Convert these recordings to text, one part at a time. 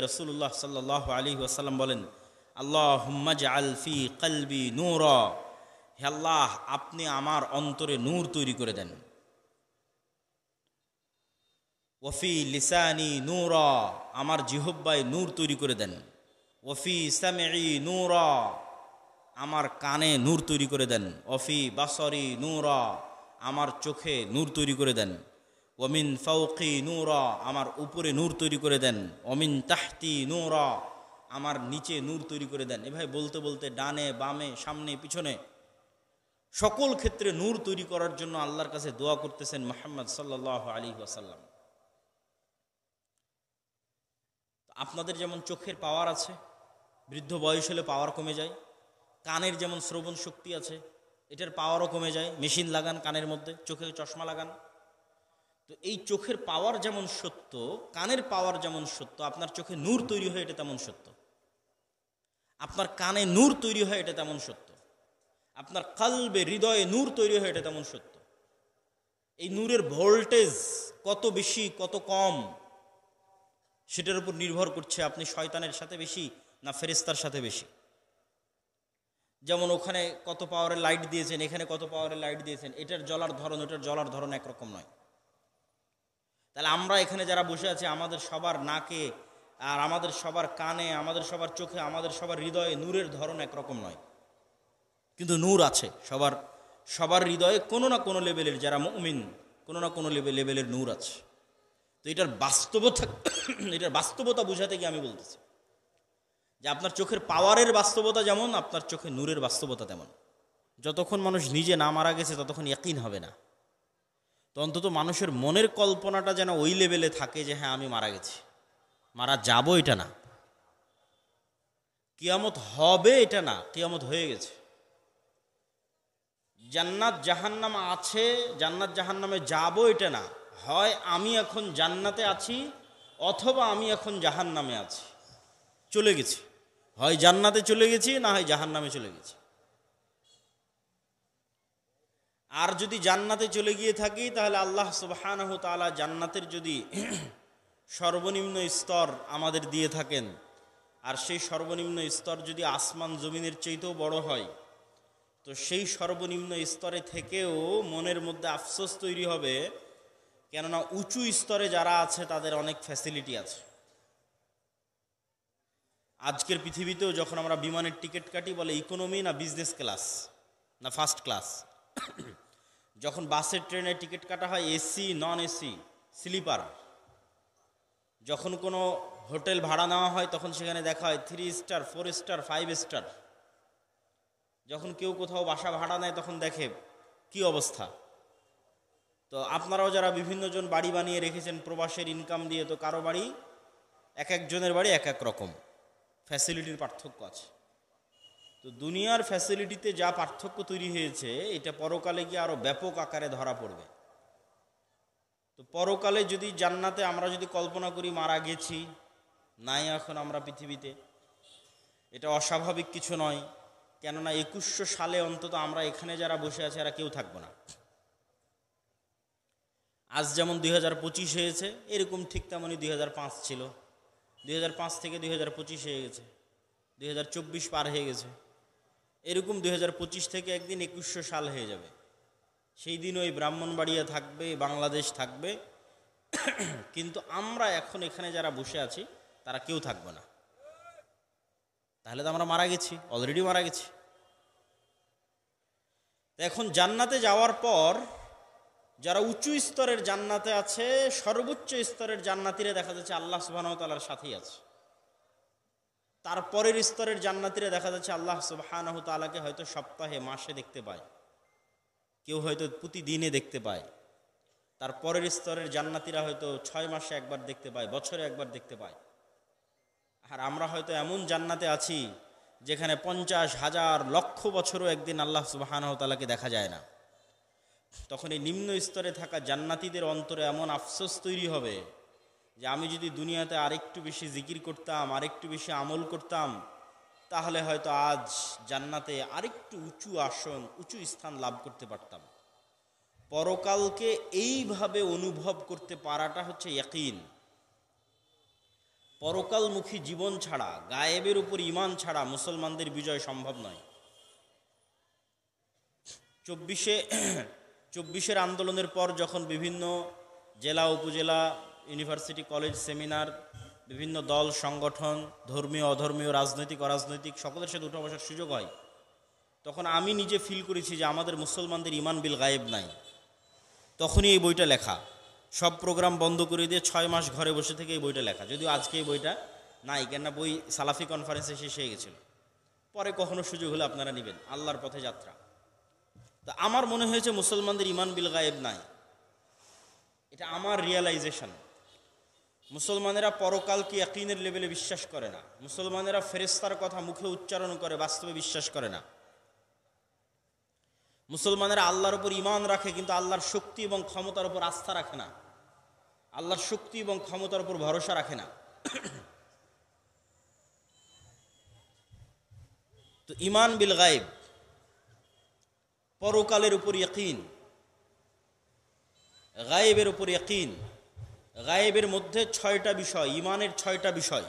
রাসূলুল্লাহ সাল্লাল্লাহু আলাইহি ওয়াসাল্লাম বলেন, আল্লাহুম্মা জাআল ফি কলবি নূরা, হে আল্লাহ আপনি আমার অন্তরে নূর তৈরি করে দেন। ওয়াফি লিসানি নূরা, আমার জিহ্বায় নূর তৈরি করে দেন। ওয়াফি সামঈ নূরা, আমার কানে নূর তৈরি করে দেন। ওয়াফি বাসরি নূরা, আমার চোখে নূর তৈরি করে দেন। ওমিন ফাওকি নূরা, আমার উপরে নূর তৈরি করে দেন। ওমিন তাহতি নূরা, আমার নিচে নূর তৈরি করে দেন। এভাবে বলতে বলতে ডানে বামে সামনে পিছনে সকল ক্ষেত্রে নূর তৈরি করার জন্য আল্লাহর কাছে দোয়া করতেছেন মুহাম্মদ সাল্লাল্লাহু আলাইহি ওয়াসাল্লাম। আপনাদের যেমন চোখের পাওয়ার আছে, বৃদ্ধ বয়স হলে পাওয়ার কমে যায়। কানের যেমন শ্রবণ শক্তি আছে, এটার পাওয়ারও কমে যায়। মেশিন লাগান কানের মধ্যে, চোখে চশমা লাগান। তো এই চোখের পাওয়ার যেমন সত্য, কানের পাওয়ার যেমন সত্য, আপনার চোখে নূর তৈরি হয় এটা তেমন সত্য। আপনার কানে নূর তৈরি হয় এটা তেমন সত্য। আপনার কলবে হৃদয়ে নূর তৈরি হয় এটা তেমন সত্য। এই নূরের ভোল্টেজ কত বেশি কত কম সেটার উপর নির্ভর করছে আপনি শয়তানের সাথে বেশি না ফেরেশতার সাথে বেশি। যেমন ওখানে কত পাওয়ারের লাইট দিয়েছেন, এখানে কত পাওয়ারের লাইট দিয়েছেন, এটার জ্বলার ধরন ওটার জ্বলার ধরন একরকম নয়। তাহলে আমরা এখানে যারা বসে আছি, আমাদের সবার নাকে আর আমাদের সবার কানে, আমাদের সবার চোখে, আমাদের সবার হৃদয়ে নূরের ধরন একরকম নয়, কিন্তু নূর আছে সবার হৃদয়ে কোনো না কোনো লেভেলের, যারা মুমিন কোনো না কোনো লেভেলের নূর আছে। তো এটার বাস্তবতা বোঝাতে গিয়ে আমি বলতেছি যে আপনার চোখের পাওয়ারের বাস্তবতা যেমন, আপনার চোখে নূরের বাস্তবতা তেমন। যতক্ষণ মানুষ নিজে না মারা গেছে ততক্ষণ ইয়াকিন হবে না। তো অন্তত মানুষের মনের কল্পনাটা যেন ওই লেভেলে থাকে যে হ্যাঁ আমি মারা গেছি, মারা যাব এটা না, কিয়ামত হবে এটা না, কিয়ামত হয়ে গেছে। জান্নাত জাহান্নাম আছে, জান্নাত জাহান্নামে যাব এটা না, হয় আমি এখন জান্নাতে আছি অথবা আমি এখন জাহান্নামে আছি, চলে গেছি, হয় জান্নাতে চলে গেছি না হয় জাহান্নামে চলে গেছি। আর যদি জান্নাতে চলে গিয়ে থাকি তাহলে আল্লাহ সুবহানাহু তাআলা জান্নাতের যদি সর্বনিম্ন স্তর আমাদের দিয়ে থাকেন, আর সেই সর্বনিম্ন স্তর যদি আসমান জমিনের চাইতেও বড় হয়, তো সেই সর্বনিম্ন স্তরে থেকেও মনের মধ্যে আফসোস তৈরি হবে, কেননা উঁচু স্তরে যারা আছে তাদের অনেক ফ্যাসিলিটি আছে। আজকের পৃথিবীতেও যখন আমরা বিমানের টিকিট কাটি বলে ইকোনমি না বিজনেস ক্লাস না ফার্স্ট ক্লাস, যখন বাসের ট্রেনের টিকিট কাটা হয় এসি নন এসি স্লিপার, যখন কোনো হোটেল ভাড়া নেওয়া হয় তখন সেখানে দেখা হয় 3 স্টার 4 স্টার 5 স্টার। যখন কেউ কোথাও বাসা ভাড়া নেয় তখন দেখে কি অবস্থা। তো আপনারাও যারা বিভিন্ন জন বাড়ি বানিয়ে রেখেছেন প্রবাসের ইনকাম দিয়ে, তো কারো বাড়ি এক একজনের বাড়ি এক এক রকম, ফ্যাসিলিটির পার্থক্য আছে। তো দুনিয়ার ফ্যাসিলিটিতে যা পার্থক্য তৈরি হয়েছে এটা পরকালে গিয়ে আরো ব্যাপক আকারে ধরা পড়বে। তো পরকালে যদি জান্নাতে আমরা যদি কল্পনা করি মারা গেছি, নাই এখন আমরা পৃথিবীতে, এটা অস্বাভাবিক কিছু নয়। কেননা 2100 সালে অন্তত আমরা এখানে যারা বসে আছি এরা কেউ থাকবো না। আজ যেমন 2025 হয়েছে, এরকম ঠিক তেমনই 2005 ছিল, 2005 থেকে 2025 হয়ে গেছে, 2024 পার হয়ে গেছে, এরকম 2025 থেকে একদিন 2100 সাল হয়ে যাবে। সেই দিন ওই ব্রাহ্মণবাড়িয়া থাকবে, বাংলাদেশ থাকবে, কিন্তু আমরা এখন এখানে যারা বসে আছি তারা কেউ থাকবে না। তাহলে তো আমরা মারা গেছি, অলরেডি মারা গেছি। এখন জান্নাতে যাওয়ার পর যারা উঁচু স্তরের জান্নাতে আছে, সর্বোচ্চ স্তরের জান্নাতীরা দেখা যাচ্ছে আল্লাহ সুবহানাহু ওয়া তাআলার সাথেই আছে। তারপরের স্তরের জান্নাতীরা দেখা যাচ্ছে আল্লাহ সুবহানাহু ওয়া তাআলাকে হয়তো সপ্তাহে মাসে দেখতে পায়, কেউ হয়তো প্রতিদিনে দেখতে পায়। তারপরের স্তরের জান্নাতীরা হয়তো 6 মাসে একবার দেখতে পায়, বছরে একবার দেখতে পায়। আর আমরা হয়তো এমন জান্নাতে আছি যেখানে 50,000 লক্ষ বছরও একদিন আল্লাহ সুবহানাহু ওয়া তাআলাকে দেখা যায় না। তখন এই নিম্ন স্তরে থাকা জান্নাতীদের অন্তরে এমন আফসোস তৈরি হবে যে আমি যদি দুনিয়াতে আরেকটু বেশি জিকির করতাম, আরেকটু বেশি আমল করতাম, তাহলে হয়তো আজ জান্নাতে আরেকটু উঁচু আসন, উঁচু স্থান লাভ করতে পারতাম। পরকালকে এইভাবে অনুভব করতে পারাটা হচ্ছে ইয়াকিন। পরকালমুখী জীবন ছাড়া, গায়েবের উপর ঈমান ছাড়া মুসলমানদের বিজয় সম্ভব নয়। চব্বিশের আন্দোলনের পর যখন বিভিন্ন জেলা, উপজেলা, ইউনিভার্সিটি, কলেজ, সেমিনার, বিভিন্ন দল, সংগঠন, ধর্মীয়, অধর্মীয়, রাজনৈতিক, অরাজনৈতিক সকলের সাথে উঠা বসার সুযোগ হয়, তখন আমি নিজে ফিল করেছি যে আমাদের মুসলমানদের ঈমান বিল গায়েব নাই। তখনই এই বইটা লেখা, সব প্রোগ্রাম বন্ধ করে দিয়ে 6 মাস ঘরে বসে থেকে এই বইটা লেখা। যদিও আজকে এই বইটা নাই, কেননা বই সালাফি কনফারেন্সে শেষ হয়ে গেছিল। পরে কখনো সুযোগ হলে আপনারা নেবেন। আল্লাহর পথে যাত্রা। তো আমার মনে হয়েছে মুসলমানদের ঈমান বিল গায়েব নাই, এটা আমার রিয়ালাইজেশন। মুসলমানেরা পরকালকে ইয়াকিনের লেভেলে বিশ্বাস করে না। মুসলমানেরা ফেরেশতার কথা মুখে উচ্চারণ করে, বাস্তবে বিশ্বাস করে না। মুসলমানেরা আল্লাহর উপর ঈমান রাখে, কিন্তু আল্লাহর শক্তি এবং ক্ষমতার উপর আস্থা রাখে না, আল্লাহর শক্তি এবং ক্ষমতার উপর ভরসা রাখে না। তো ঈমান বিল গায়েব, পরকালের উপর ইয়াকিন, গায়েবের উপর ইয়াকিন। গায়েবের মধ্যে 6টা বিষয়, ঈমানের 6টা বিষয়।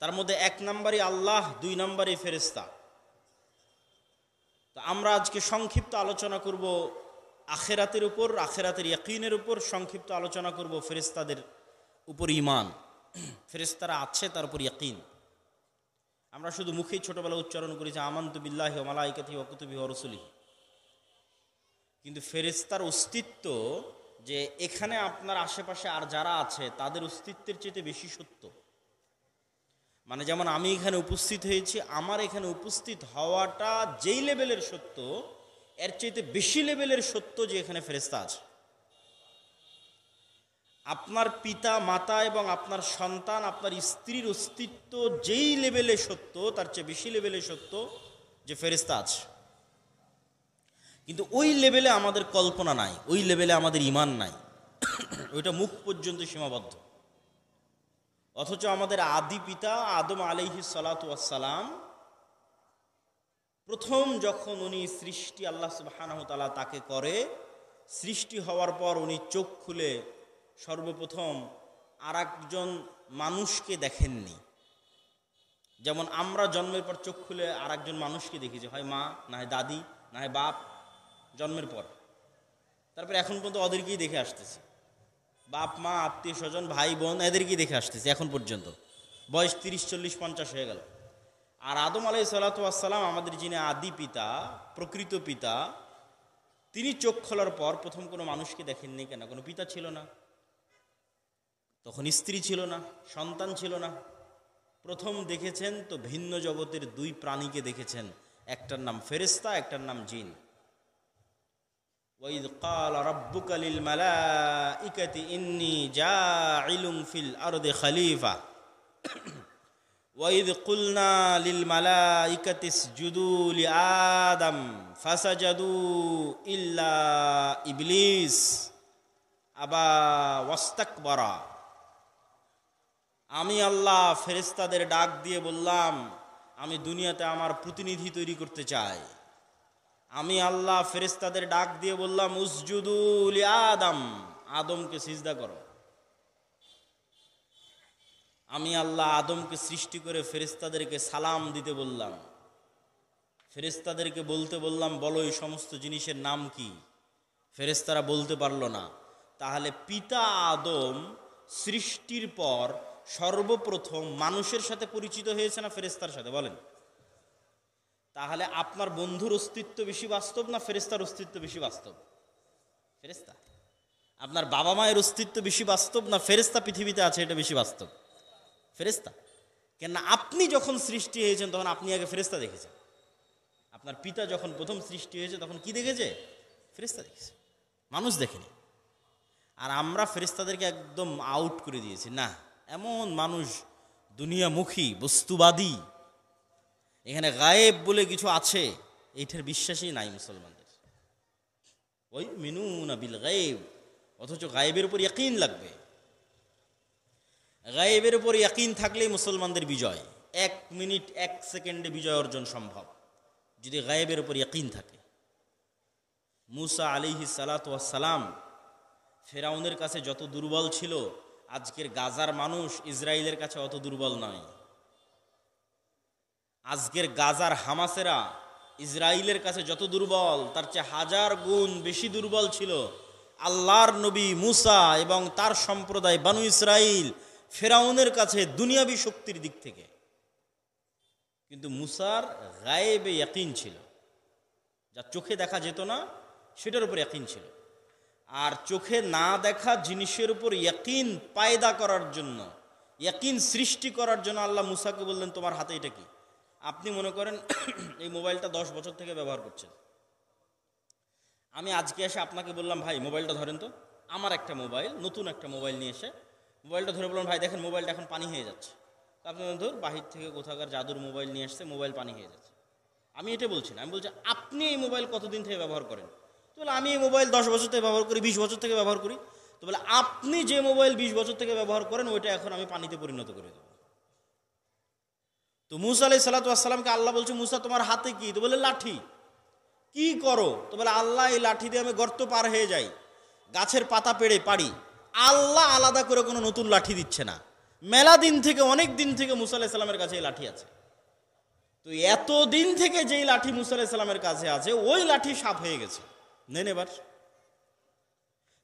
তার মধ্যে 1 নম্বরই আল্লাহ, 2 নম্বরই ফেরেশতা। তো আমরা আজকে সংক্ষিপ্ত আলোচনা করব আখিরাতের উপর, আখিরাতের ইয়াকিনের উপর। সংক্ষিপ্ত আলোচনা করব ফেরেশতাদের উপর ঈমান, ফেরেশতারা আছে তার উপর ইয়াকিন। আমরা শুধু মুখেই ছোটবেলা উচ্চারণ করি যে আমানতু বিল্লাহি ওয়া মালাইকাতিহি ওয়া কুতুবিহি ওয়া রুসুলিহি, কিন্তু ফেরেশতার অস্তিত্ব যে এখানে আপনার আশেপাশে আর যারা আছে তাদের অস্তিত্বের চেয়ে বেশি সত্য। মানে যেমন আমি এখানে উপস্থিত হয়েছি, আমার এখানে উপস্থিত হওয়াটা যেই লেভেলের সত্য, এর চাইতে বেশি লেভেলের সত্য যে এখানে ফেরেশতা আছে। আপনার পিতা মাতা এবং আপনার সন্তান, আপনার স্ত্রীর অস্তিত্ব যেই লেভেলে সত্য, তার চেয়ে বেশি লেভেলে সত্য যে ফেরেশতা আছে। কিন্তু ওই লেভেলে আমাদের কল্পনা নাই, ওই লেভেলে আমাদের ঈমান নাই, ওইটা মুখ পর্যন্ত সীমাবদ্ধ। অথচ আমাদের আদি পিতা আদম আলাইহিস সালাতু ওয়াস সালাম, প্রথম যখন উনি সৃষ্টি, আল্লাহ সুবহানাহু ওয়া তাআলা তাকে করে, সৃষ্টি হওয়ার পর উনি চোখ খুলে সর্বপ্রথম আরেকজন মানুষকে দেখেননি। যেমন আমরা জন্মের পর চোখ খুলে আরেকজন মানুষকে দেখি, যে হয় মা, না হয় দাদি, না হয় বাপ, জন্মের পর। তারপরে এখন পর্যন্ত ওদেরকেই দেখে আসতেছি, বাপ মা, আত্মীয় স্বজন, ভাই বোন, এদেরকেই দেখে আসতেছি এখন পর্যন্ত। বয়স 30, 40, 50 হয়ে গেল। আর আদম আলাইহিস সালাতু ওয়াস সালাম, আমাদের যিনি আদি পিতা, প্রকৃত পিতা, তিনি চোখ খোলার পর প্রথম কোনো মানুষকে দেখেননি। কেন? কোনো পিতা ছিল না, তখন স্ত্রী ছিল না, সন্তান ছিল না। প্রথম দেখেছেন তো ভিন্ন জগতের 2 প্রাণীকে দেখেছেন, একটার নাম ফেরেশতা, একটার নাম জিন। ওয়াইদ ক্বালা রাব্বুকা লিল মালাইকাতি ইন্নী জাইলুন ফিল আরদি খলিফা ওয়াইদ কুলনা লিল মালাইকাতি ইসজুদু লিআদম ফাসাজাদু ইল্লা ইবলিস আবা ওয়াস্তাকবারা। আমি আল্লাহ ফেরেশতাদের ডাক দিয়ে বললাম, আমি দুনিয়াতে আমার প্রতিনিধি তৈরি করতে চাই। আমি আল্লাহ ফেরেশতাদের ডাক দিয়ে বললাম, উসজুদু লিআদম, আদমকে সিজদা করো। আমি আল্লাহ আদমকে সৃষ্টি করে ফেরেশতাদেরকে সালাম দিতে বললাম। ফেরেশতাদেরকে বলতে বললাম, বলো এই সমস্ত জিনিসের নাম কি? ফেরেশতারা বলতে পারলো না। তাহলে পিতা আদম সৃষ্টির পর সর্বপ্রথম মানুষের সাথে পরিচিত হয়েছে না ফেরেশতার সাথে? বলেন। তাহলে আপনার বন্ধুর অস্তিত্ব বেশি বাস্তব না ফেরেশতার অস্তিত্ব বেশি বাস্তব? ফেরেশতা। আপনার বাবা মায়ের অস্তিত্ব বেশি বাস্তব না ফেরেশতা পৃথিবীতে আছে এটা বেশি বাস্তব? ফেরেশতা। কেননা আপনি যখন সৃষ্টি হয়েছেন তখন আপনি আগে ফেরেশতা দেখেছেন। আপনার পিতা যখন প্রথম সৃষ্টি হয়েছে তখন কি দেখেছে? ফেরেশতা দেখেছে, মানুষ দেখেনি। আর আমরা ফেরেশতাদেরকে একদম আউট করে দিয়েছি। না, এমন মানুষ দুনিয়ামুখী, বস্তুবাদী, এখানে গায়েব বলে কিছু আছে এইটার বিশ্বাসই নাই মুসলমানদের। ওই মিনুনা বিল গায়েব, অথচ গায়েবের উপর ইয়াকিন লাগবে। গায়েবের উপর ইয়াকিন থাকলেই মুসলমানদের বিজয়। 1 মিনিট 1 সেকেন্ডে বিজয় অর্জন সম্ভব যদি গায়েবের উপর ইয়াকিন থাকে। মুসা আলাইহিস সালাতু ওয়াস সালাম ফেরাউনের কাছে যত দুর্বল ছিল, আজকের গাজার মানুষ ইসরায়েলের কাছে অত দুর্বল নয়। আজকের গাজার হামাসেরা ইসরায়েলের কাছে যত দুর্বল, তার চেয়ে 1000 গুণ বেশি দুর্বল ছিল আল্লাহর নবী মুসা এবং তার সম্প্রদায় বানু ইসরাইল ফেরাউনের কাছে দুনিয়াবী শক্তির দিক থেকে। কিন্তু মুসার গায়েবে ইয়াকিন ছিল, যা চোখে দেখা যেত না সেটার উপর ইয়াকিন ছিল। আর চোখে না দেখা জিনিসের উপর ইয়াকিন পায়দা করার জন্য, ইয়াকিন সৃষ্টি করার জন্য আল্লাহ মুসাকে বললেন, তোমার হাতে এটা কি? আপনি মনে করেন এই মোবাইলটা 10 বছর থেকে ব্যবহার করছেন। আমি আজকে এসে আপনাকে বললাম, ভাই মোবাইলটা ধরেন তো। আমার একটা মোবাইল, নতুন একটা মোবাইল নিয়ে এসে মোবাইলটা ধরে বললাম, ভাই দেখেন মোবাইলটা এখন পানি হয়ে যাচ্ছে। আপনি ধর বাহির থেকে কোথাকার জাদুর মোবাইল নিয়ে আসছে, মোবাইল পানি হয়ে যাচ্ছে। আমি এটা বলছি না, আমি বলছি আপনি এই মোবাইল কতদিন থেকে ব্যবহার করেন? তো বলে আমি এই মোবাইল 10 বছর থেকে ব্যবহার করি, 20 বছর থেকে ব্যবহার করি। তো বলে আপনি যে মোবাইল 20 বছর থেকে ব্যবহার করেন ওইটা এখন আমি পানিতে পরিণত করে দেবো। তো মুসা আলাইহিস সালাতু ওয়াস সালামকে আল্লাহ বলছে, মুসা তোমার হাতে কি? তো বলে লাঠি। কি করো? তো বলে আল্লাহ এই লাঠি দিয়ে আমি গর্ত পার হয়ে যাই, গাছের পাতা পেড়ে পারি। আল্লাহ আলাদা করে কোনো নতুন লাঠি দিচ্ছে না। মেলা দিন থেকে, অনেক দিন থেকে মুসা আলাইহিস সালামের কাছে এই লাঠি আছে। তো এত দিন থেকে যেই লাঠি মুসা আলাইহিস সালামের কাছে আছে ওই লাঠি সাপ হয়ে গেছে। নেন এবার,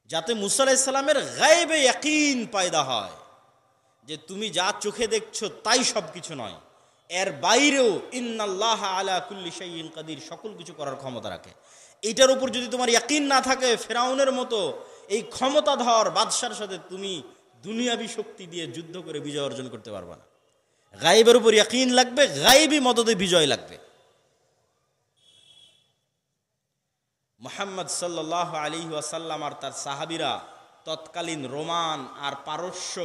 যাতে মুসা আলাইহিস সালামের গায়েবে ইয়াকিন পয়দা হয় যে তুমি যা চোখে দেখছো তাই সব কিছু নয়, এর বাইরেও ইন্নাল্লাহ আলা কুল্লি শাইইন কাদির, সকল কিছু করার ক্ষমতা রাখে। এইটার উপর যদি তোমার ইয়াকিন না থাকে, ফেরাউনের মতো এই ক্ষমতাধর বাদশার সাথে তুমি দুনিয়াবী শক্তি দিয়ে যুদ্ধ করে বিজয় অর্জন করতে পারবে না। গায়েবের উপর ইয়াকিন লাগবে, গায়েবী মদদে বিজয় লাগবে। মুহাম্মদ সাল্লাল্লাহু আলাইহি ওয়াসাল্লাম আর তার সাহাবীরা তৎকালীন রোমান আর পারস্য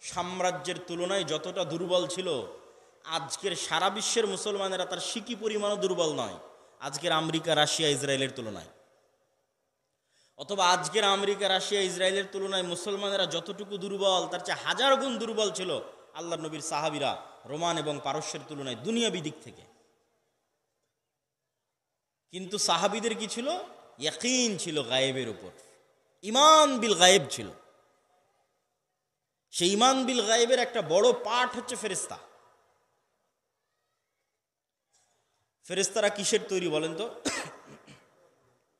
সাম্রাজ্যের তুলনায় যতটা দুর্বল ছিল, আজকের সারা বিশ্বের মুসলমানেরা তার সিকি পরিমাণও দুর্বল নয় আজকের আমেরিকা, রাশিয়া, ইসরায়েলের তুলনায়। অথবা আজকের আমেরিকা, রাশিয়া, ইসরায়েলের তুলনায় মুসলমানেরা যতটুকু দুর্বল তার চেয়ে 1000 গুণ দুর্বল ছিল আল্লাহর নবীর সাহাবীরা রোমান এবং পারস্যের তুলনায় দুনিয়াবী দিক থেকে। কিন্তু সাহাবীদের কি ছিল? ইয়াকিন ছিল গায়েবের উপর, ঈমান বিল গায়েব ছিল। সেই ঈমান বিল গায়েবের একটা বড় পার্ট হচ্ছে ফেরেশতা। ফেরেশতারা কিসের তৈরি বলেন তো?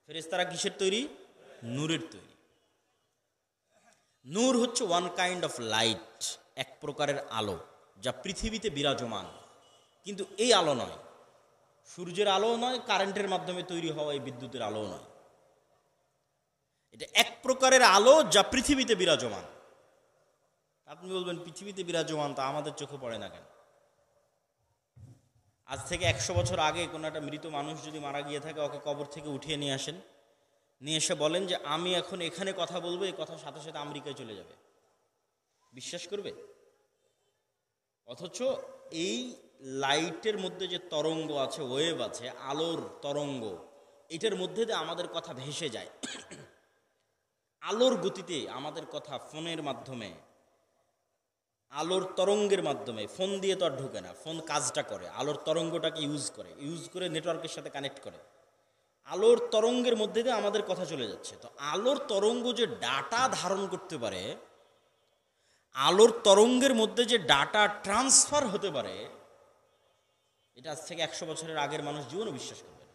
ফেরেশতারা কিসের তৈরি? নূরের তৈরি। নূর হচ্ছে ওয়ান কাইন্ড অফ লাইট, এক প্রকারের আলো যা পৃথিবীতে বিরাজমান। কিন্তু এই আলো নয়, সূর্যের আলো নয়, কারেন্টের মাধ্যমে তৈরি হওয়া এই বিদ্যুতের আলো নয়। এটা এক প্রকারের আলো যা পৃথিবীতে বিরাজমান। আপনি বলবেন পৃথিবীতে বিরাজমান, তা আমাদের চোখে পড়ে না কেন? আজ থেকে 100 বছর আগে কোনো একটা মৃত মানুষ যদি মারা গিয়ে থাকে, ওকে কবর থেকে উঠিয়ে নিয়ে আসেন, নিয়ে এসে বলেন যে আমি এখন এখানে কথা বলবো, এই কথার সাথে সাথে আমেরিকায় চলে যাবে, বিশ্বাস করবে? অথচ এই লাইটের মধ্যে যে তরঙ্গ আছে, ওয়েভ আছে, আলোর তরঙ্গ, এটার মধ্যে দিয়ে আমাদের কথা ভেসে যায়। আলোর গতিতে আমাদের কথা ফোনের মাধ্যমে, আলোর তরঙ্গের মাধ্যমে, ফোন দিয়ে তো আর ঢোকে না, ফোন কাজটা করে আলোর তরঙ্গটাকে ইউজ করে নেটওয়ার্কের সাথে কানেক্ট করে। আলোর তরঙ্গের মধ্যে দিয়ে আমাদের কথা চলে যাচ্ছে। তো আলোর তরঙ্গ যে ডাটা ধারণ করতে পারে, আলোর তরঙ্গের মধ্যে যে ডাটা ট্রান্সফার হতে পারে, এটা আজ থেকে 100 বছরের আগের মানুষ জীবনও বিশ্বাস করবে না।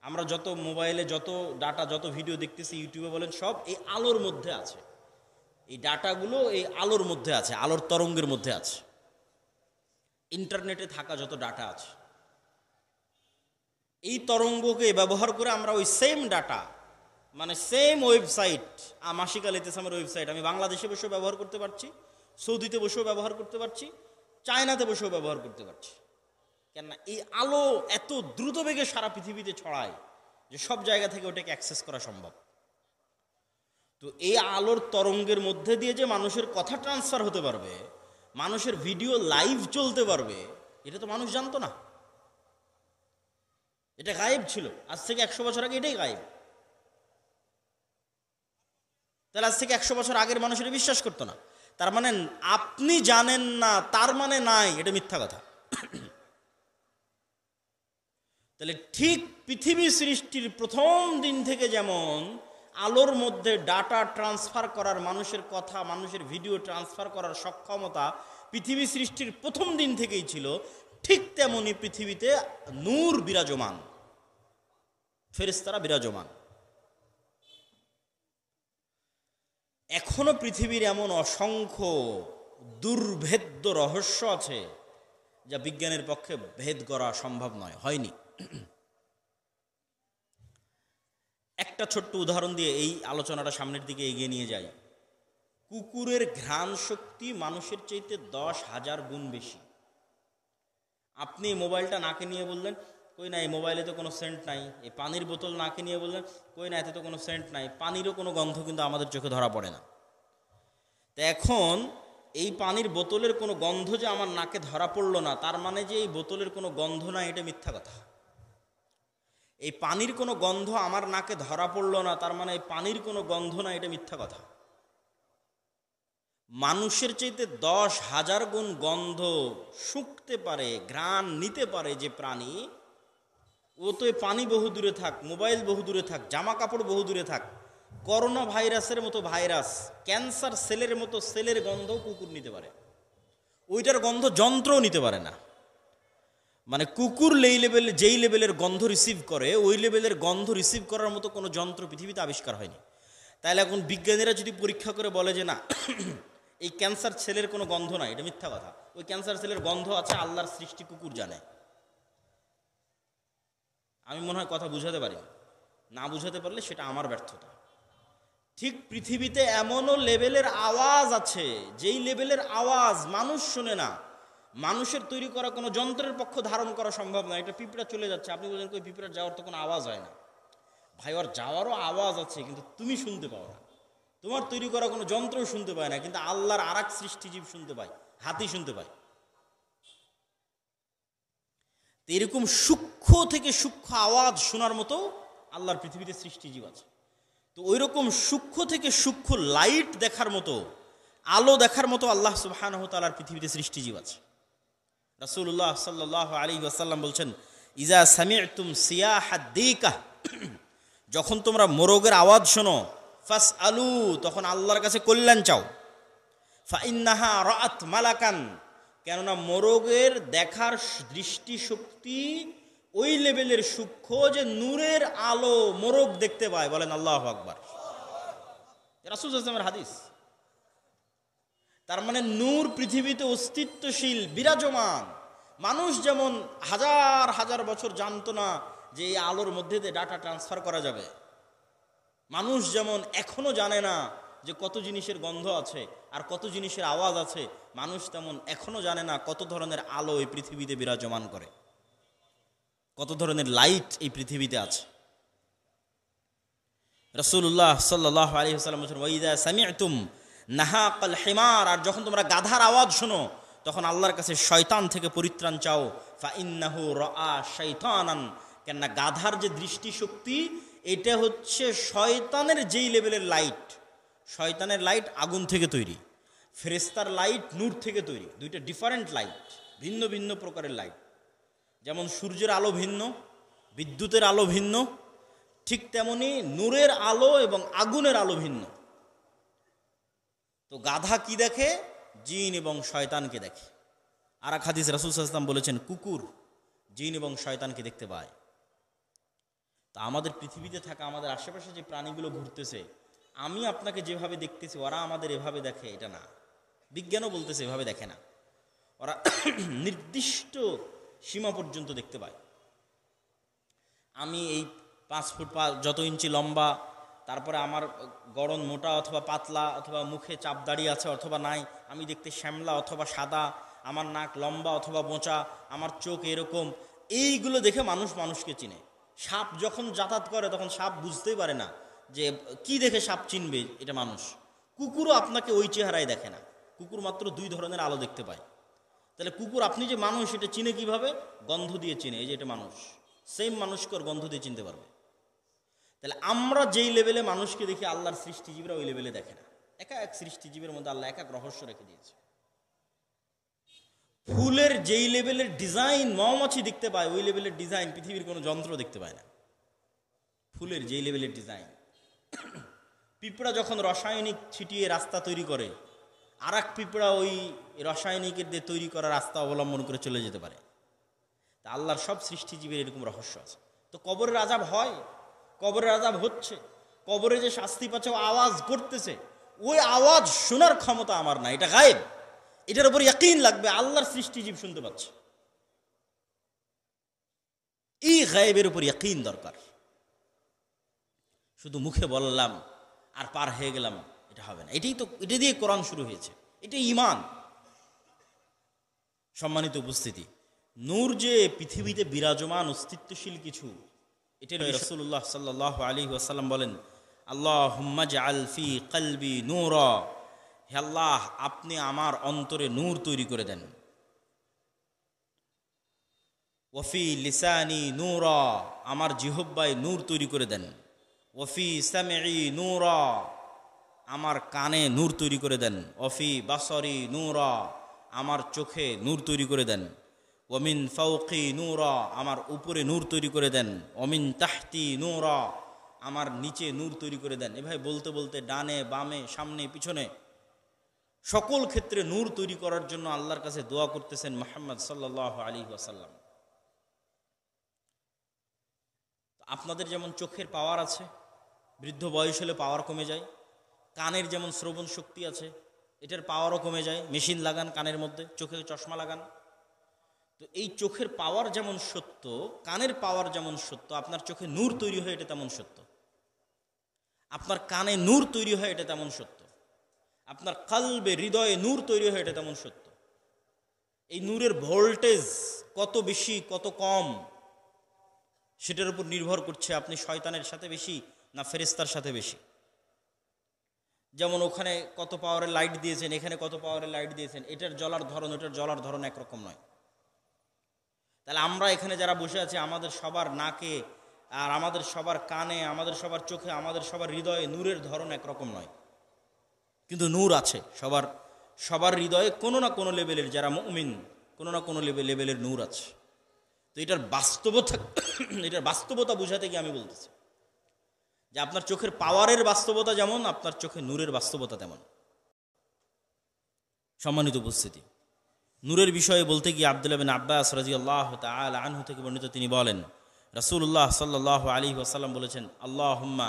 আমরা যত মোবাইলে যত ডাটা, যত ভিডিও দেখতেছি, ইউটিউবে বলেন, সব এই আলোর মধ্যে আছে। এই ডাটাগুলো এই আলোর মধ্যে আছে, আলোর তরঙ্গের মধ্যে আছে। ইন্টারনেটে থাকা যত ডাটা আছে, এই তরঙ্গকে ব্যবহার করে আমরা ওই সেম ডাটা, মানে সেম ওয়েবসাইট, মাসিক আল ইতিসামের ওয়েবসাইট আমি বাংলাদেশে বসেও ব্যবহার করতে পারছি, সৌদিতে বসেও ব্যবহার করতে পারছি, চায়নাতে বসেও ব্যবহার করতে পারছি। কেননা এই আলো এত দ্রুত বেগে সারা পৃথিবীতে ছড়ায় যে সব জায়গা থেকে ওটাকে অ্যাক্সেস করা সম্ভব। তো এই আলোর তরঙ্গের মধ্যে দিয়ে যে মানুষের কথা ট্রান্সফার হতে পারবে, মানুষের ভিডিও লাইভ চলতে পারবে, এটা তো মানুষ জানতো না। এটা গায়েব ছিল। আজ থেকে 100 বছর আগে এটাই গায়েব। তাহলে আজ থেকে 100 বছর আগের মানুষ এটা বিশ্বাস করতো না। তার মানে আপনি জানেন না তার মানে নাই, এটা মিথ্যা কথা। তাহলে ঠিক পৃথিবী সৃষ্টির প্রথম দিন থেকে যেমন আলোর মধ্যে ডাটা ট্রান্সফার করার, মানুষের কথা, মানুষের ভিডিও ট্রান্সফার করার সক্ষমতা পৃথিবী সৃষ্টির প্রথম দিন থেকেই ছিল। ঠিক তেমনি পৃথিবীতে নূর বিরাজমান, ফেরেশতারা বিরাজমান। এখনো পৃথিবীর এমন অসংখ্য দুর্ভেদ্য রহস্য আছে যা বিজ্ঞানের পক্ষে ভেদ করা সম্ভব নয়, হয়নি। একটা ছোট্ট উদাহরণ দিয়ে এই আলোচনাটা সামনের দিকে এগিয়ে নিয়ে যাই। কুকুরের ঘ্রাণ শক্তি মানুষের চাইতে 10,000 গুণ বেশি। আপনি মোবাইলটা নাকে নিয়ে বললেন, কই না এই মোবাইলে তো কোনো সেন্ট নাই। এই পানির বোতল নাকে নিয়ে বললেন, কই না এতে তো কোনো সেন্ট নাই। পানিরও কোনো গন্ধ কিন্তু আমাদের চোখে ধরা পড়ে না। তো এখন এই পানির বোতলের কোনো গন্ধ যে আমার নাকে ধরা পড়লো না, তার মানে যে এই বোতলের কোনো গন্ধ না, এটা মিথ্যা কথা। এই পানির কোনো গন্ধ আমার নাকে ধরা পড়লো না, তার মানে এই পানির কোনো গন্ধ না, এটা মিথ্যা কথা। মানুষের চাইতে 10,000 গুণ গন্ধ শুঁকতে পারে, ঘ্রাণ নিতে পারে যে প্রাণী, ও তো এই পানি বহু দূরে থাক, মোবাইল বহু দূরে থাক, জামা কাপড় বহু দূরে থাক, করোনা ভাইরাসের মতো ভাইরাস, ক্যান্সার সেলের মতো সেলের গন্ধ কুকুর নিতে পারে। ওইটার গন্ধ যন্ত্রও নিতে পারে না। মানে কুকুর যেই লেভেলের গন্ধ রিসিভ করে, ওই লেভেলের গন্ধ রিসিভ করার মতো কোনো যন্ত্র পৃথিবীতে আবিষ্কার হয়নি। তাহলে এখন বিজ্ঞানীরা যদি পরীক্ষা করে বলে যে না, এই ক্যান্সার সেলের কোনো গন্ধ নাই, এটা মিথ্যা কথা। ওই ক্যান্সার সেলের গন্ধ আছে আল্লাহর সৃষ্টি, কুকুর জানে। আমি মনে হয় কথা বুঝাতে পারি, না বুঝাতে পারলে সেটা আমার ব্যর্থতা। ঠিক পৃথিবীতে এমনও লেভেলের আওয়াজ আছে, যেই লেভেলের আওয়াজ মানুষ শোনে না, মানুষের তৈরি করা কোনো যন্ত্রের পক্ষ ধারণ করা সম্ভব না। এটা পিঁপড়া চলে যাচ্ছে, আপনি বলেন কই পিঁপড়ার যাওয়ার তো কোনো আওয়াজ হয় না। ভাই, ওর যাওয়ারও আওয়াজ আছে, কিন্তু তুমি শুনতে পাও না। তোমার তৈরি করা কোনো যন্ত্র শুনতে পায় না, কিন্তু আল্লাহর আর এক সৃষ্টিজীব শুনতে পায়, হাতি শুনতে পায়। এরকম সূক্ষ্ম থেকে সূক্ষ্ম আওয়াজ শোনার মতো আল্লাহর পৃথিবীতে সৃষ্টিজীব আছে। তো ওই রকম সূক্ষ্ম থেকে সূক্ষ্ম লাইট দেখার মতো, আলো দেখার মতো আল্লাহ সুবহানাহু ওয়া তাআলার পৃথিবীতে সৃষ্টিজীব আছে। রাসূলুল্লাহ সাল্লাল্লাহু আলাইহি ওয়াসাল্লাম বলছেন, ইজা সামি'তুম সিয়াহাদ দিকা, যখন তোমরা মোরগের আওয়াজ শোনো, ফাসআলু, তখন আল্লাহর কাছে কল্যাণ চাও। ফাইন্নাহা রাআত মালাকান, কেননা মোরগের দেখার দৃষ্টিশক্তি ওই লেভেলের সূক্ষ্ম যে নূরের আলো মোরগ দেখতে পায়। বলেন আল্লাহু আকবার। রাসূল সাল্লাল্লাহু আলাইহি ওয়াসাল্লামের হাদিস। তার মানে নূর পৃথিবীতে অস্তিত্বশীল, বিরাজমান। মানুষ যেমন হাজার হাজার বছর জানতো না যে এই আলোর মধ্যে দিয়ে ডাটা ট্রান্সফার করা যাবে, মানুষ যেমন এখনো জানে না যে কত জিনিসের গন্ধ আছে আর কত জিনিসের আওয়াজ আছে, মানুষ তেমন এখনো জানে না কত ধরনের আলো এই পৃথিবীতে বিরাজমান করে, কত ধরনের লাইট এই পৃথিবীতে আছে। রাসূলুল্লাহ সাল্লাল্লাহু আলাইহি ওয়াসাল্লাম বলেন, ওয়াইদা সামি'তুম নাহাকাল হিমার, আর যখন তোমরা গাধার আওয়াজ শোনো, তখন আল্লাহর কাছে শয়তান থেকে পরিত্রাণ চাও। ফাইন্নাহু রাআ শাইতানান, কেননা গাধার যে দৃষ্টিশক্তি, এটা হচ্ছে শয়তানের যেই লেভেলের লাইট। শয়তানের লাইট আগুন থেকে তৈরি, ফেরেশতার লাইট নূর থেকে তৈরি। দুইটা ডিফারেন্ট লাইট, ভিন্ন ভিন্ন প্রকারের লাইট। যেমন সূর্যের আলো ভিন্ন, বিদ্যুতের আলো ভিন্ন, ঠিক তেমনি নূরের আলো এবং আগুনের আলো ভিন্ন। তো গাধা কি দেখে? জিন এবং শয়তানকে দেখে। আর এক হাদিস রাসূল সাল্লাল্লাহু আলাইহি ওয়াসাল্লাম বলেছেন, কুকুর জিন এবং শয়তানকে দেখতে পায়। তা আমাদের পৃথিবীতে থাকা আমাদের আশেপাশে যে প্রাণীগুলো ঘুরতেছে, আমি আপনাকে যেভাবে দেখতেছি ওরা আমাদের এভাবে দেখে, এটা না। বিজ্ঞানও বলতেছে এভাবে দেখে না, ওরা নির্দিষ্ট সীমা পর্যন্ত দেখতে পায়। আমি এই 5 ফুট যত ইঞ্চি লম্বা, তারপরে আমার গড়ন মোটা অথবা পাতলা, অথবা মুখে চাপ দাড়ি আছে অথবা নাই, আমি দেখতে শ্যামলা অথবা সাদা, আমার নাক লম্বা অথবা মোচা, আমার চোখ এরকম, এইগুলো দেখে মানুষ মানুষকে চিনে। সাপ যখন যাতায়াত করে তখন সাপ বুঝতেই পারে না যে কি দেখে সাপ চিনবে এটা মানুষ। কুকুরও আপনাকে ওই চেহারায় দেখে না, কুকুর মাত্র 2 ধরনের আলো দেখতে পায়। তাহলে কুকুর আপনি যে মানুষ এটা চিনে কিভাবে? গন্ধ দিয়ে চিনে, এই যে এটা মানুষ। সেম মানুষকে ওর গন্ধ দিয়ে চিনতে পারবে। তাহলে আমরা যেই লেভেলে মানুষকে দেখি, আল্লাহর সৃষ্টিজীবীরা ওই লেভেলে দেখে না। এক এক সৃষ্টিজীবের মধ্যে আল্লাহ এক এক রহস্য রেখে দিয়েছে। ফুলের যেই লেভেলের ডিজাইন মৌমাছি দেখতে পায়, ওই লেভেলের ডিজাইন পৃথিবীর কোনো যন্ত্র দেখতে পায় না। ফুলের যেই লেভেলের ডিজাইন, পিঁপড়া যখন রাসায়নিক ছিটিয়ে রাস্তা তৈরি করে, আর এক পিঁপড়া ওই রাসায়নিকের দিয়ে তৈরি করা রাস্তা অবলম্বন করে চলে যেতে পারে। তা আল্লাহর সব সৃষ্টিজীবের এরকম রহস্য আছে। তো কবরের আযাব হয়, কবরের আযাব হচ্ছে, কবরে যে শাস্তি পাচ্ছে ও আওয়াজ করতেছে, ওই আওয়াজ শোনার ক্ষমতা আমার না, এটা গায়েব। এটার উপর ইয়াকিন লাগবে আল্লাহর সৃষ্টিজীব শুনতে পাচ্ছে। এই গায়েবের উপর ইয়াকিন দরকার। শুধু মুখে বললাম আর পার হয়ে গেলাম, এটা হবে না। এটা দিয়ে কোরআন শুরু হয়েছে, এটা ঈমান। সম্মানিত উপস্থিতি, নূর যে পৃথিবীতে বিরাজমান অস্তিত্বশীল কিছু, এটা রাসূলুল্লাহ সাল্লাল্লাহু আলাইহি ওয়াসাল্লাম বলেন, আল্লাহুম্মা জাআল ফি কলবি নূরা, হে আল্লাহ আপনি আমার অন্তরে নূর তৈরি করে দেন। ওয়াফি লিসানি নূরা, আমার জিহ্বায় নূর তৈরি করে দেন। ওয়াফি সামঈ নূরা, আমার কানে নূর তৈরি করে দেন। ওয়াফি বাসরি নূরা, আমার চোখে নূর তৈরি করে দেন। ওয়ামিন ফাওকি নূরা, আমার উপরে নূর তৈরি করে দেন। ওয়ামিন তাহতি নূরা, আমার নিচে নূর তৈরি করে দেন। এভাবে বলতে বলতে ডানে বামে সামনে পিছনে সকল ক্ষেত্রে নূর তৈরি করার জন্য আল্লাহর কাছে দোয়া করতেছেন মুহাম্মদ সাল্লাল্লাহু আলাইহি ওয়াসাল্লাম। আপনাদের যেমন চোখের পাওয়ার আছে, বৃদ্ধ বয়স হলে পাওয়ার কমে যায়। কানের যেমন শ্রবণ শক্তি আছে, এটার পাওয়ারও কমে যায়। মেশিন লাগান কানের মধ্যে, চোখে চশমা লাগান। তো এই চোখের পাওয়ার যেমন সত্য, কানের পাওয়ার যেমন সত্য, আপনার চোখে নূর তৈরি হয় এটা তেমন সত্য। আপনার কানে নূর তৈরি হয় এটা তেমন সত্য। আপনার কলবে হৃদয়ে নূর তৈরি হয় এটা তেমন সত্য। এই নূরের ভোল্টেজ কত বেশি কত কম সেটার উপর নির্ভর করছে আপনি শয়তানের সাথে বেশি না ফেরেশতার সাথে বেশি। যেমন ওখানে কত পাওয়ারের লাইট দিয়েছেন, এখানে কত পাওয়ারের লাইট দিয়েছেন, এটার জ্বলার ধরন ওটার জ্বলার ধরন একরকম নয়। তাহলে আমরা এখানে যারা বসে আছি, আমাদের সবার নাকে আর আমাদের সবার কানে, আমাদের সবার চোখে, আমাদের সবার হৃদয়ে নূরের ধরন একরকম নয়, কিন্তু নূর আছে সবার হৃদয়ে কোনো না কোনো লেভেলের, যারা মুমিন কোনো না কোনো লেভেলের নূর আছে। তো এটার বাস্তবতা বোঝাতে গিয়ে আমি বলতেছি যে আপনার চোখের পাওয়ারের বাস্তবতা যেমন, আপনার চোখে নূরের বাস্তবতা তেমন। সম্মানিত উপস্থিতি, নূরের বিষয়ে বলতে গিয়ে আব্দুল্লাহ বিন আব্বাস রাদিয়াল্লাহু তাআলা আনহু থেকে বর্ণিত, তিনি বলেন রাসূলুল্লাহ সাল্লাল্লাহু আলাইহি ওয়াসাল্লাম বলেছেন, আল্লাহুম্মা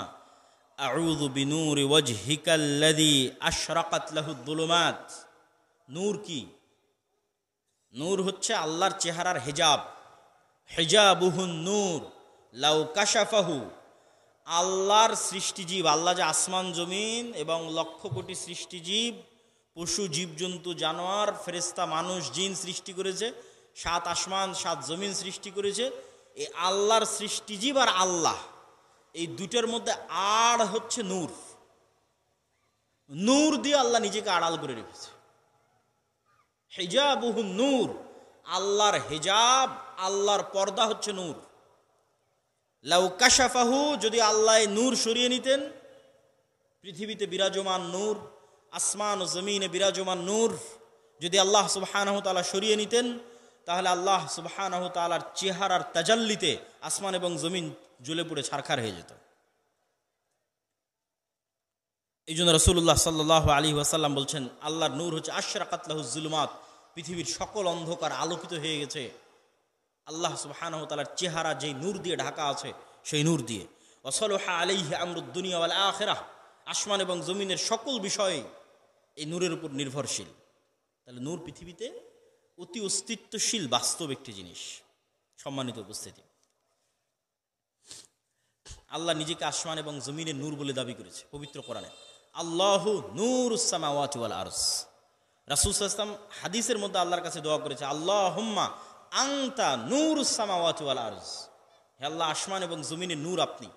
আউযু বিনূরি ওয়াজহিকাল্লাযী আশরাকাত লাহুদ যুলুমাত। নূর কি? নূর হচ্ছে আল্লাহর চেহারার হিজাব। হিজাবুহুন নূর লাউ কাশাফাহু। আল্লাহর সৃষ্টিজীব, আল্লাহ যে আসমান জমিন এবং লক্ষ কোটি সৃষ্টিজীব, পশু জীবজন্তু জানোয়ার ফেরেশতা মানুষ জিন সৃষ্টি করেছে, 7 আসমান 7 জমিন সৃষ্টি করেছে। এই আল্লাহর সৃষ্টিজীব আর আল্লাহ, এই দুটোর মধ্যে আড় হচ্ছে নূর। নূর দিয়ে আল্লাহ নিজেকে আড়াল করে রেখেছে। হিজাবুহুন নূর, আল্লাহর হিজাব, আল্লাহর পর্দা হচ্ছে নূর। লাউ কাশাফাহু, যদি আল্লাহ নূর সরিয়ে নিতেন, পৃথিবীতে বিরাজমান নূর, আসমান ও জমিনে বিরাজমান নূর যদি আল্লাহ সুবহানাহু ওয়া তাআলা সরিয়ে নিতেন, তাহলে আল্লাহ সুবহানাহু ওয়া তাআলার চেহারার তাজাল্লিতে আসমান এবং জমিন জ্বলে পুড়ে ছারখার হয়ে যেত। এই জন্য রাসূলুল্লাহ সাল্লাল্লাহু আলাইহি ওয়াসাল্লাম বলছেন, আল্লাহর নূর হচ্ছে আশরাকাত লাহুজ যুলুমাত, পৃথিবীর সকল অন্ধকার আলোকিত হয়ে গেছে আল্লাহ সুবহানাহু ওয়া তাআলার চেহারা যেই নূর দিয়ে ঢাকা আছে, সেই নূর দিয়ে। ওয়া সালাহা আলাইহি আমরুদ দুনিয়া ওয়াল আখিরাহ, আসমান এবং জমিনের সকল বিষয় এই নূরের উপর নির্ভরশীল। তাহলে নূর পৃথিবীতে অতি অস্তিত্বশীল বাস্তব একটি জিনিস। সম্মানিত উপস্থিতি, আল্লাহ নিজেকে আসমান এবং জমিনের নূর বলে দাবি করেছে পবিত্র কোরআনে। আল্লাহু নূরুস সামাওয়াতি ওয়াল আরজ। রাসূল সাল্লাল্লাহু আলাইহি ওয়াসাল্লাম হাদিসের মধ্যে আল্লাহর কাছে দোয়া করেছে, আল্লাহুম্মা আনতা নূরুস সামাওয়াতি ওয়াল আরজ। হে আল্লাহ, আসমান এবং জমিনের নূর আপনি।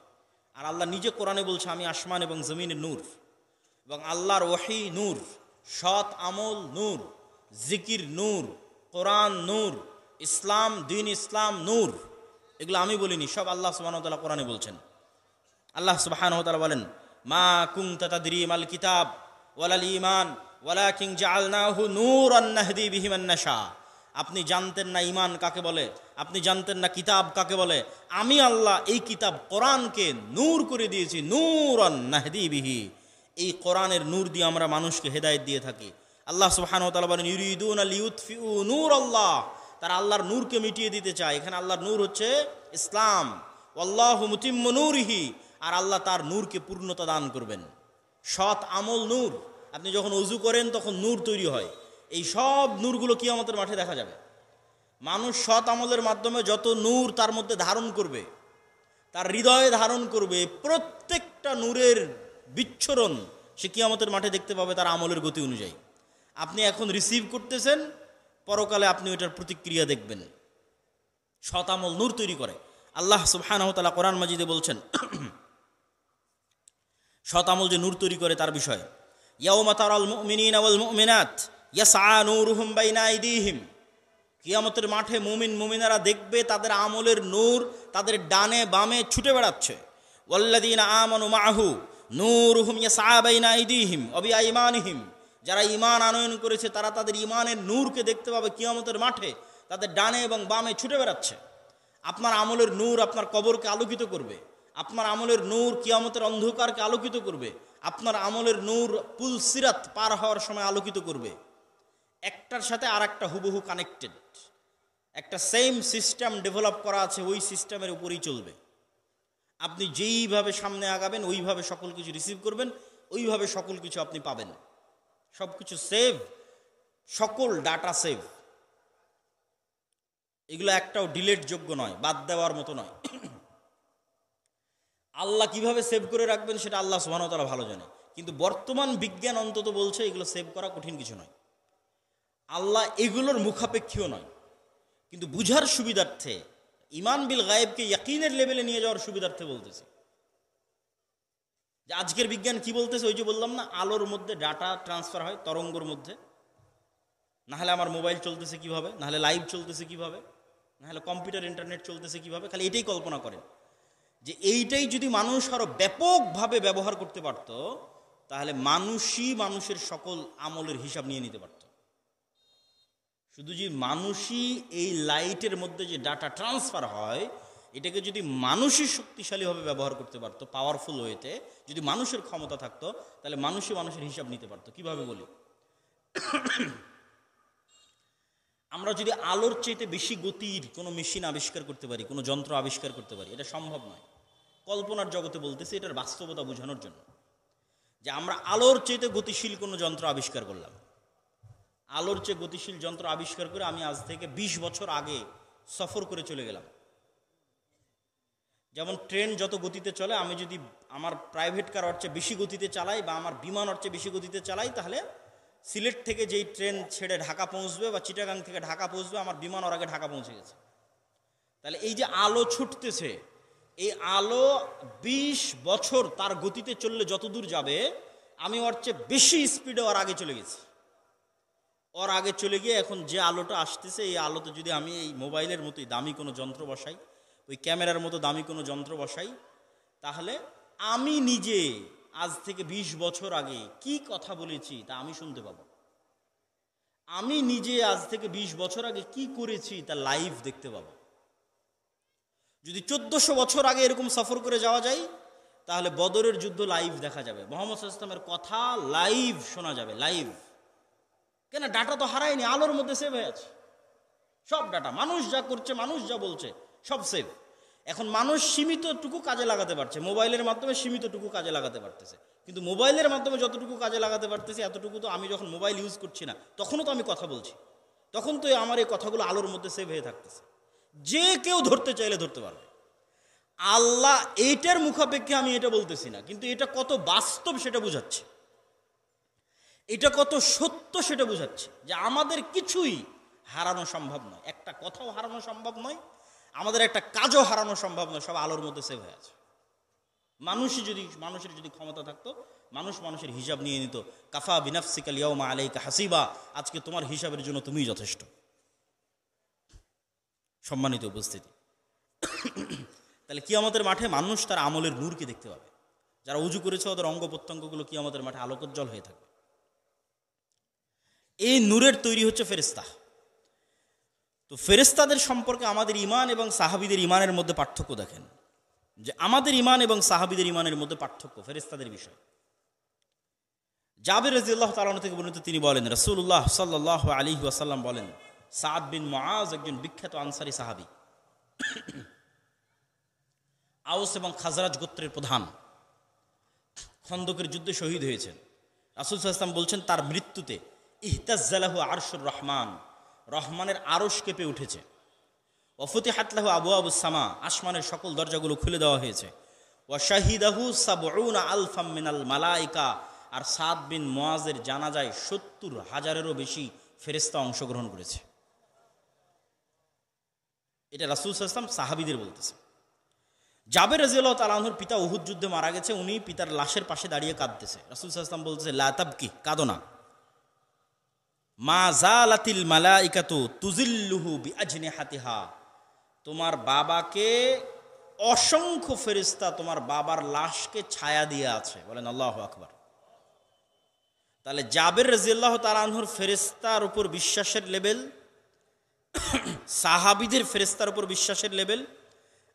আর আল্লাহ নিজে কোরআনে বলছে, আমি আসমান এবং জমিনের নূর। এবং আল্লাহর ওহী নূর, সৎ আমল নূর, জিকির নূর, কোরআন নূর, ইসলাম দ্বীন ইসলাম নূর। এগুলো আমি বলিনি, সব আল্লাহ সুবহানাহু ওয়া তাআলা কোরআনে বলছেন। আল্লাহ সুবহানাহু ওয়া তাআলা বলেন, মা কুনতা তাদরি মাল কিতাব ওয়ালাল ঈমান ওয়ালাকিন জাআলনাহু নূরান নাহদি বিহি মান নাশা। আপনি জানতেন না ঈমান কাকে বলে, আপনি জানতেন না কিতাব কাকে বলে। আমি আল্লাহ এই কিতাব কোরআনকে নূর করে দিয়েছি, নূরান নাহদি বিহি, এই কোরআনের নূর দিয়ে আমরা মানুষকে হেদায়েত দিয়ে থাকি। আল্লাহ সুবহানাহু ওয়া তাআলা বলেন ইউরিদুনা লিইউতফিউ নূরাল্লাহ, তারা আল্লাহর নূরকে মিটিয়ে দিতে চায়। এখানে আল্লাহর নূর হচ্ছে ইসলাম। ওয়াল্লাহু মুতিম্মু নূরিহি, আর আল্লাহ তার নূরকে পূর্ণতা দান করবেন। সৎ আমল নূর। আপনি যখন ওযু করেন তখন নূর তৈরি হয়। এই সব নূরগুলো কিয়ামতের মাঠে দেখা যাবে। মানুষ সৎ আমলের মাধ্যমে যত নূর তার মধ্যে ধারণ করবে, তার হৃদয়ে ধারণ করবে, প্রত্যেকটা নূরের বিচ্ছুরণ সে কিয়ামতের মাঠে দেখতে পাবে তার আমলের গতি অনুযায়ী। আপনি এখন রিসিভ করতেছেন, পরকালে আপনি ওইটার প্রতিক্রিয়া দেখবেন। সৎ আমল নূর তৈরি করে। আল্লাহ সুবহানাহু ওয়া তাআলা কোরআন মাজিদে বলছেন সৎ আমল যে নূর তৈরি করে তার বিষয়ে, ইয়াউমা তারাল মুমিনিনা ওয়াল মুমিনাত ইয়াসআ নূরুহুম বাইনা আইদিহিম, কিয়ামতের মাঠে মুমিন মুমিনারা দেখবে তাদের আমলের নূর তাদের ডানে বামে ছুটে বেড়াচ্ছে। ওয়াল্লাযীনা আমানু মাআহু নূরুহুম ইয়াসআ বাইনা আইদিহিম ওয়া বিআইমানিহিম, যারা ঈমান আনয়ন করেছে তারা তাদের ঈমানের নূরকে দেখতে পাবে কিয়ামতের মাঠে তাদের ডানে এবং বামে ছুটে বেড়াচ্ছে। আপনার আমলের নূর আপনার কবরকে আলোকিত করবে, আপনার আমলের নূর কিয়ামতের অন্ধকারকে আলোকিত করবে, আপনার আমলের নূর পুল সিরাত পার হওয়ার সময় আলোকিত করবে। একটার সাথে আর একটা হুবহু কানেক্টেড, একটা সেম সিস্টেম ডেভেলপ করা আছে, ওই সিস্টেমের উপরেই চলবে। আপনি যেইভাবে সামনে আগাবেন ওইভাবে সকল কিছু রিসিভ করবেন, ওইভাবে সকল কিছু আপনি পাবেন। সব কিছু সেভ, সকল ডাটা সেভ। এগুলো একটাও ডিলেট যোগ্য নয়, বাদ দেওয়ার মতো নয়। আল্লাহ কিভাবে সেভ করে রাখবেন সেটা আল্লাহ সুবহানাহু ওয়া তাআলা ভালো জানে, কিন্তু বর্তমান বিজ্ঞান অন্তত বলছে এগুলো সেভ করা কঠিন কিছু নয়। আল্লাহ এগুলোর মুখাপেক্ষীও নয়, কিন্তু বুঝার সুবিধার্থে, ঈমান বিল গায়েবকে ইয়াকিনের লেভেলে নিয়ে যাওয়ার সুবিধার্থে বলতেছে। যে আজকের বিজ্ঞান কি বলতেছে, ওই যে বললাম না, আলোর মধ্যে ডাটা ট্রান্সফার হয় তরঙ্গর মধ্যে। নাহলে আমার মোবাইল চলতেছে কিভাবে, নাহলে লাইভ চলতেছে কিভাবে, নাহলে কম্পিউটার ইন্টারনেট চলতেছে কিভাবে। খালি এটাই কল্পনা করেন যে এইটাই যদি মানুষ আরো ব্যাপকভাবে ব্যবহার করতে পারত, তাহলে মানুষই মানুষের সকল আমলের হিসাব নিয়ে নিতে পারত। শুধু যে মানুষই এই লাইটের মধ্যে যে ডাটা ট্রান্সফার হয়, এটাকে যদি মানুষই শক্তিশালীভাবে ব্যবহার করতে পারতো, পাওয়ারফুল ওয়েতে, যদি মানুষের ক্ষমতা থাকতো, তাহলে মানুষই মানুষের হিসাব নিতে পারতো। কিভাবে বলি, আমরা যদি আলোর চাইতে বেশি গতির কোনো মেশিন আবিষ্কার করতে পারি, কোনো যন্ত্র আবিষ্কার করতে পারি, এটা সম্ভব নয়। কল্পনার জগতে বলতেছি, এটার বাস্তবতা বোঝানোর জন্য, যে আমরা আলোর চাইতে গতিশীল কোনো যন্ত্র আবিষ্কার করলাম। আলোর চেয়ে গতিশীল যন্ত্র আবিষ্কার করে আমি আজ থেকে 20 বছর আগে সফর করে চলে গেলাম। যেমন ট্রেন যত গতিতে চলে, আমি যদি আমার প্রাইভেট কার ওর চেয়ে বেশি গতিতে চালাই বা আমার বিমান ওর চেয়ে বেশি গতিতে চালাই, তাহলে সিলেট থেকে যেই ট্রেন ছেড়ে ঢাকা পৌঁছবে বা চিটাগাং থেকে ঢাকা পৌঁছবে, আমার বিমান ওর আগে ঢাকা পৌঁছে গেছে। তাহলে এই যে আলো ছুটতেছে, এই আলো 20 বছর তার গতিতে চললে যত দূর যাবে, আমি ওর চেয়ে বেশি স্পিডে ওর আগে চলে গেছি। ওর আগে চলে গিয়ে এখন যে আলোটা আসতেছে, এই আলোতে যদি আমি এই মোবাইলের মতোই দামি কোনো যন্ত্র বসাই, ওই ক্যামেরার মতো দামি কোনো যন্ত্র বসাই, তাহলে আমি নিজে আজ থেকে 20 বছর আগে কি কথা বলেছি তা আমি শুনতে পাবো। আমি নিজে আজ থেকে 20 বছর আগে কি করেছি তা লাইভ দেখতে পাবো। যদি 1400 বছর আগে এরকম সফর করে যাওয়া যায়, তাহলে বদরের যুদ্ধ লাইভ দেখা যাবে, মুহাম্মদ সাল্লাল্লাহু আলাইহি ওয়াসাল্লামের কথা লাইভ শোনা যাবে, লাইভ। কেন, ডাটা তো হারায়নি, আলোর মধ্যে সেভ হয়ে আছে সব ডাটা। মানুষ যা করছে, মানুষ যা বলছে, সব সেভ। এখন মানুষ সীমিতটুকু কাজে লাগাতে পারছে, মোবাইলের মাধ্যমে সীমিতটুকু কাজে লাগাতে পারতেছে। কিন্তু মোবাইলের মাধ্যমে যতটুকু কাজে লাগাতে পারতেছে, এতটুকু তো আমি যখন মোবাইল ইউজ করছি না, তখনও তো আমি কথা বলছি, তখন তো আমার এই কথাগুলো আলোর মধ্যে সেভ হয়ে থাকতেছে। যে কেউ ধরতে চাইলে ধরতে পারবে। আল্লাহ এইটার মুখাপেক্ষে আমি এটা বলতেছি না, কিন্তু এটা কত বাস্তব সেটা বুঝাচ্ছে, এটা কত সত্য সেটা বুঝাচ্ছে, যে আমাদের কিছুই হারানো সম্ভব নয়, একটা কথাও হারানো সম্ভব নয়, আমাদের একটা কাজও হারানো সম্ভব নয়, সব আলোর মধ্যে সেভ হয়ে আছে। মানুষের যদি ক্ষমতা থাকতো, মানুষের হিসাব নিয়ে নিত। কাফা বিনাফসিকাল ইয়াউমা আলাইকা হাসিবা, আজকে তোমার হিসাবের জন্য তুমিই যথেষ্ট। সম্মানিত উপস্থিতি, তাহলে কিয়ামতের মাঠে মানুষ তার আমলের নূরকে দেখতে পাবে। যারা উজু করেছে ওদের অঙ্গ প্রত্যঙ্গগুলো কিয়ামতের মাঠে আলোকোজ্জ্বল হয়ে থাকবে। এই নূরের তৈরি হচ্ছে ফেরেশতা। তো ফেরেশতাদের সম্পর্কে আমাদের ঈমান এবং সাহাবীদের ঈমানের মধ্যে পার্থক্য দেখেন, যে আমাদের ঈমান এবং সাহাবীদের ঈমানের মধ্যে পার্থক্য ফেরেশতাদের বিষয়। জাবির রাদিয়াল্লাহু তাআলা আনহু থেকে বর্ণিত, তিনি বলেন রাসূলুল্লাহ সাল্লাল্লাহু আলাইহি ওয়াসাল্লাম বলেন, সাদ বিন মুআজ একজন বিখ্যাত আনসারী সাহাবী, আউস এবং খাজরাজ গোত্রের প্রধান, খন্দকের যুদ্ধে শহীদ হয়েছেন। রাসূল সাল্লাল্লাহু আলাইহি ওয়াসাল্লাম বলছেন, তার মৃত্যুতে ইহতাজ্জালাহু আরশুর রহমান, রহমানের আরশ কেঁপে উঠেছে। ওয়া ফুতিহাত লাহু আবওয়াবুস সামা, আসমানের সকল দরজাগুলো খুলে দেওয়া হয়েছে। ওয়া শাহিদাহু সাবউনা আলফাম মিনাল মালায়েকা, আর সাদ বিন মুআজের জানাজায় ৭০,০০০-এরও বেশি ফেরেশতা অংশগ্রহণ করেছে। এটা রাসূল সাল্লাল্লাহু আলাইহি ওয়াসাল্লাম সাহাবীদের বলতেছে। জাবের রাদিয়াল্লাহু তাআলা আনহুর পিতা উহুদ যুদ্ধে মারা গেছে, উনি পিতার লাশের পাশে দাঁড়িয়ে কাঁদতেছে। রাসূল সাল্লাল্লাহু আলাইহি ওয়াসাল্লাম বলতেছে, লা তাবকি, কাঁদো না। মা জালাতিল মালাইকাতু তুজিল্লুহু বিআজনিহাতিহা, তোমার বাবাকে অসংখ্য ফেরেশতা তোমার বাবার লাশকে ছায়া দিয়ে আছে। বলেন আল্লাহু আকবার। তাহলে জাবের রাদিয়াল্লাহু তাআলা আনহুর ফেরেশতার উপর বিশ্বাসের লেভেল, সাহাবীদের ফেরেশতার উপর বিশ্বাসের লেভেল,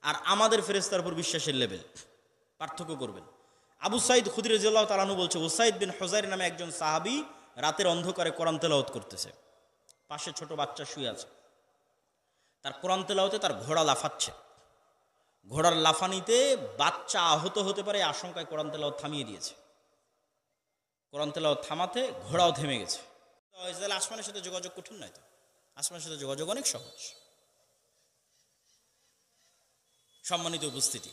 আর আমাদের ফেরেশতার উপর বিশ্বাসের লেভেল পার্থক্য করবেন। আবু সাঈদ খুদরী রাদিয়াল্লাহু তাআলা আনহু বলছে, উসাইদ বিন হুযাইর নামে একজন সাহাবী রাতের অন্ধকারে কোরআন তেলাওয়াত করতেছে, পাশে ছোট বাচ্চা শুয়ে আছে, তার কোরআন তেলাওয়াতে তার ঘোড়া লাফাচ্ছে। ঘোড়ার লাফানিতে বাচ্চা আহত হতে পারে আশঙ্কায় কোরআন তেলাওয়াত থামিয়ে দিয়েছে। কোরআন তেলাওয়াত থামাতে ঘোড়াও থেমে গেছে। আসমানের সাথে যোগাযোগ কঠিন নয় তো, আসমানের সাথে যোগাযোগ অনেক সহজ। সম্মানিত উপস্থিতি,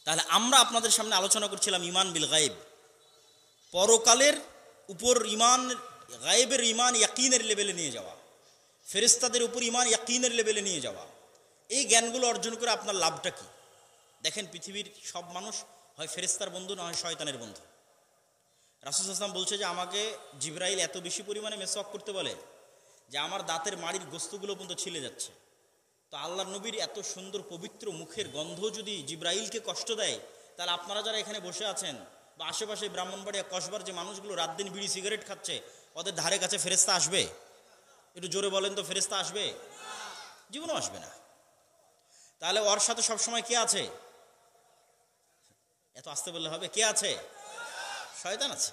তাহলে আমরা আপনাদের সামনে আলোচনা করছিলাম ঈমান বিল গায়ব, পরকালের উপর ঈমান, গায়েবের ঈমান ইয়াকিনের লেভেলে নিয়ে যাওয়া, ফেরেশতাদের উপর ঈমান ইয়াকিনের লেভেলে নিয়ে যাওয়া। এই জ্ঞানগুলো অর্জন করে আপনার লাভটা কি? দেখেন, পৃথিবীর সব মানুষ হয় ফেরেশতার বন্ধু, না হয় শয়তানের বন্ধু। রাসূল সাল্লাল্লাহু আলাইহি ওয়াসাল্লাম বলছে যে আমাকে জিবরাইল এত বেশি পরিমাণে মেসওয়াক করতে বলে যে আমার দাঁতের মাড়ির গোস্তগুলো পর্যন্ত ছিলে যাচ্ছে। তো আল্লাহর নবীর এত সুন্দর পবিত্র মুখের গন্ধ যদি জিবরাইলকে কষ্ট দেয়, তাহলে আপনারা যারা এখানে বসে আছেন বা আশেপাশে ব্রাহ্মণবাড়িয়া কসবার যে মানুষগুলো রাত দিন বিড়ি সিগারেট খাচ্ছে, ওদের ধারে কাছে ফেরেশতা আসবে? একটু জোরে বলেন তো, ফেরেশতা আসবে? জীবনও আসবে না। তাহলে ওর সাথে সবসময় কে আছে? এত আস্তে বললে হবে, কে আছে? শয়তান আছে।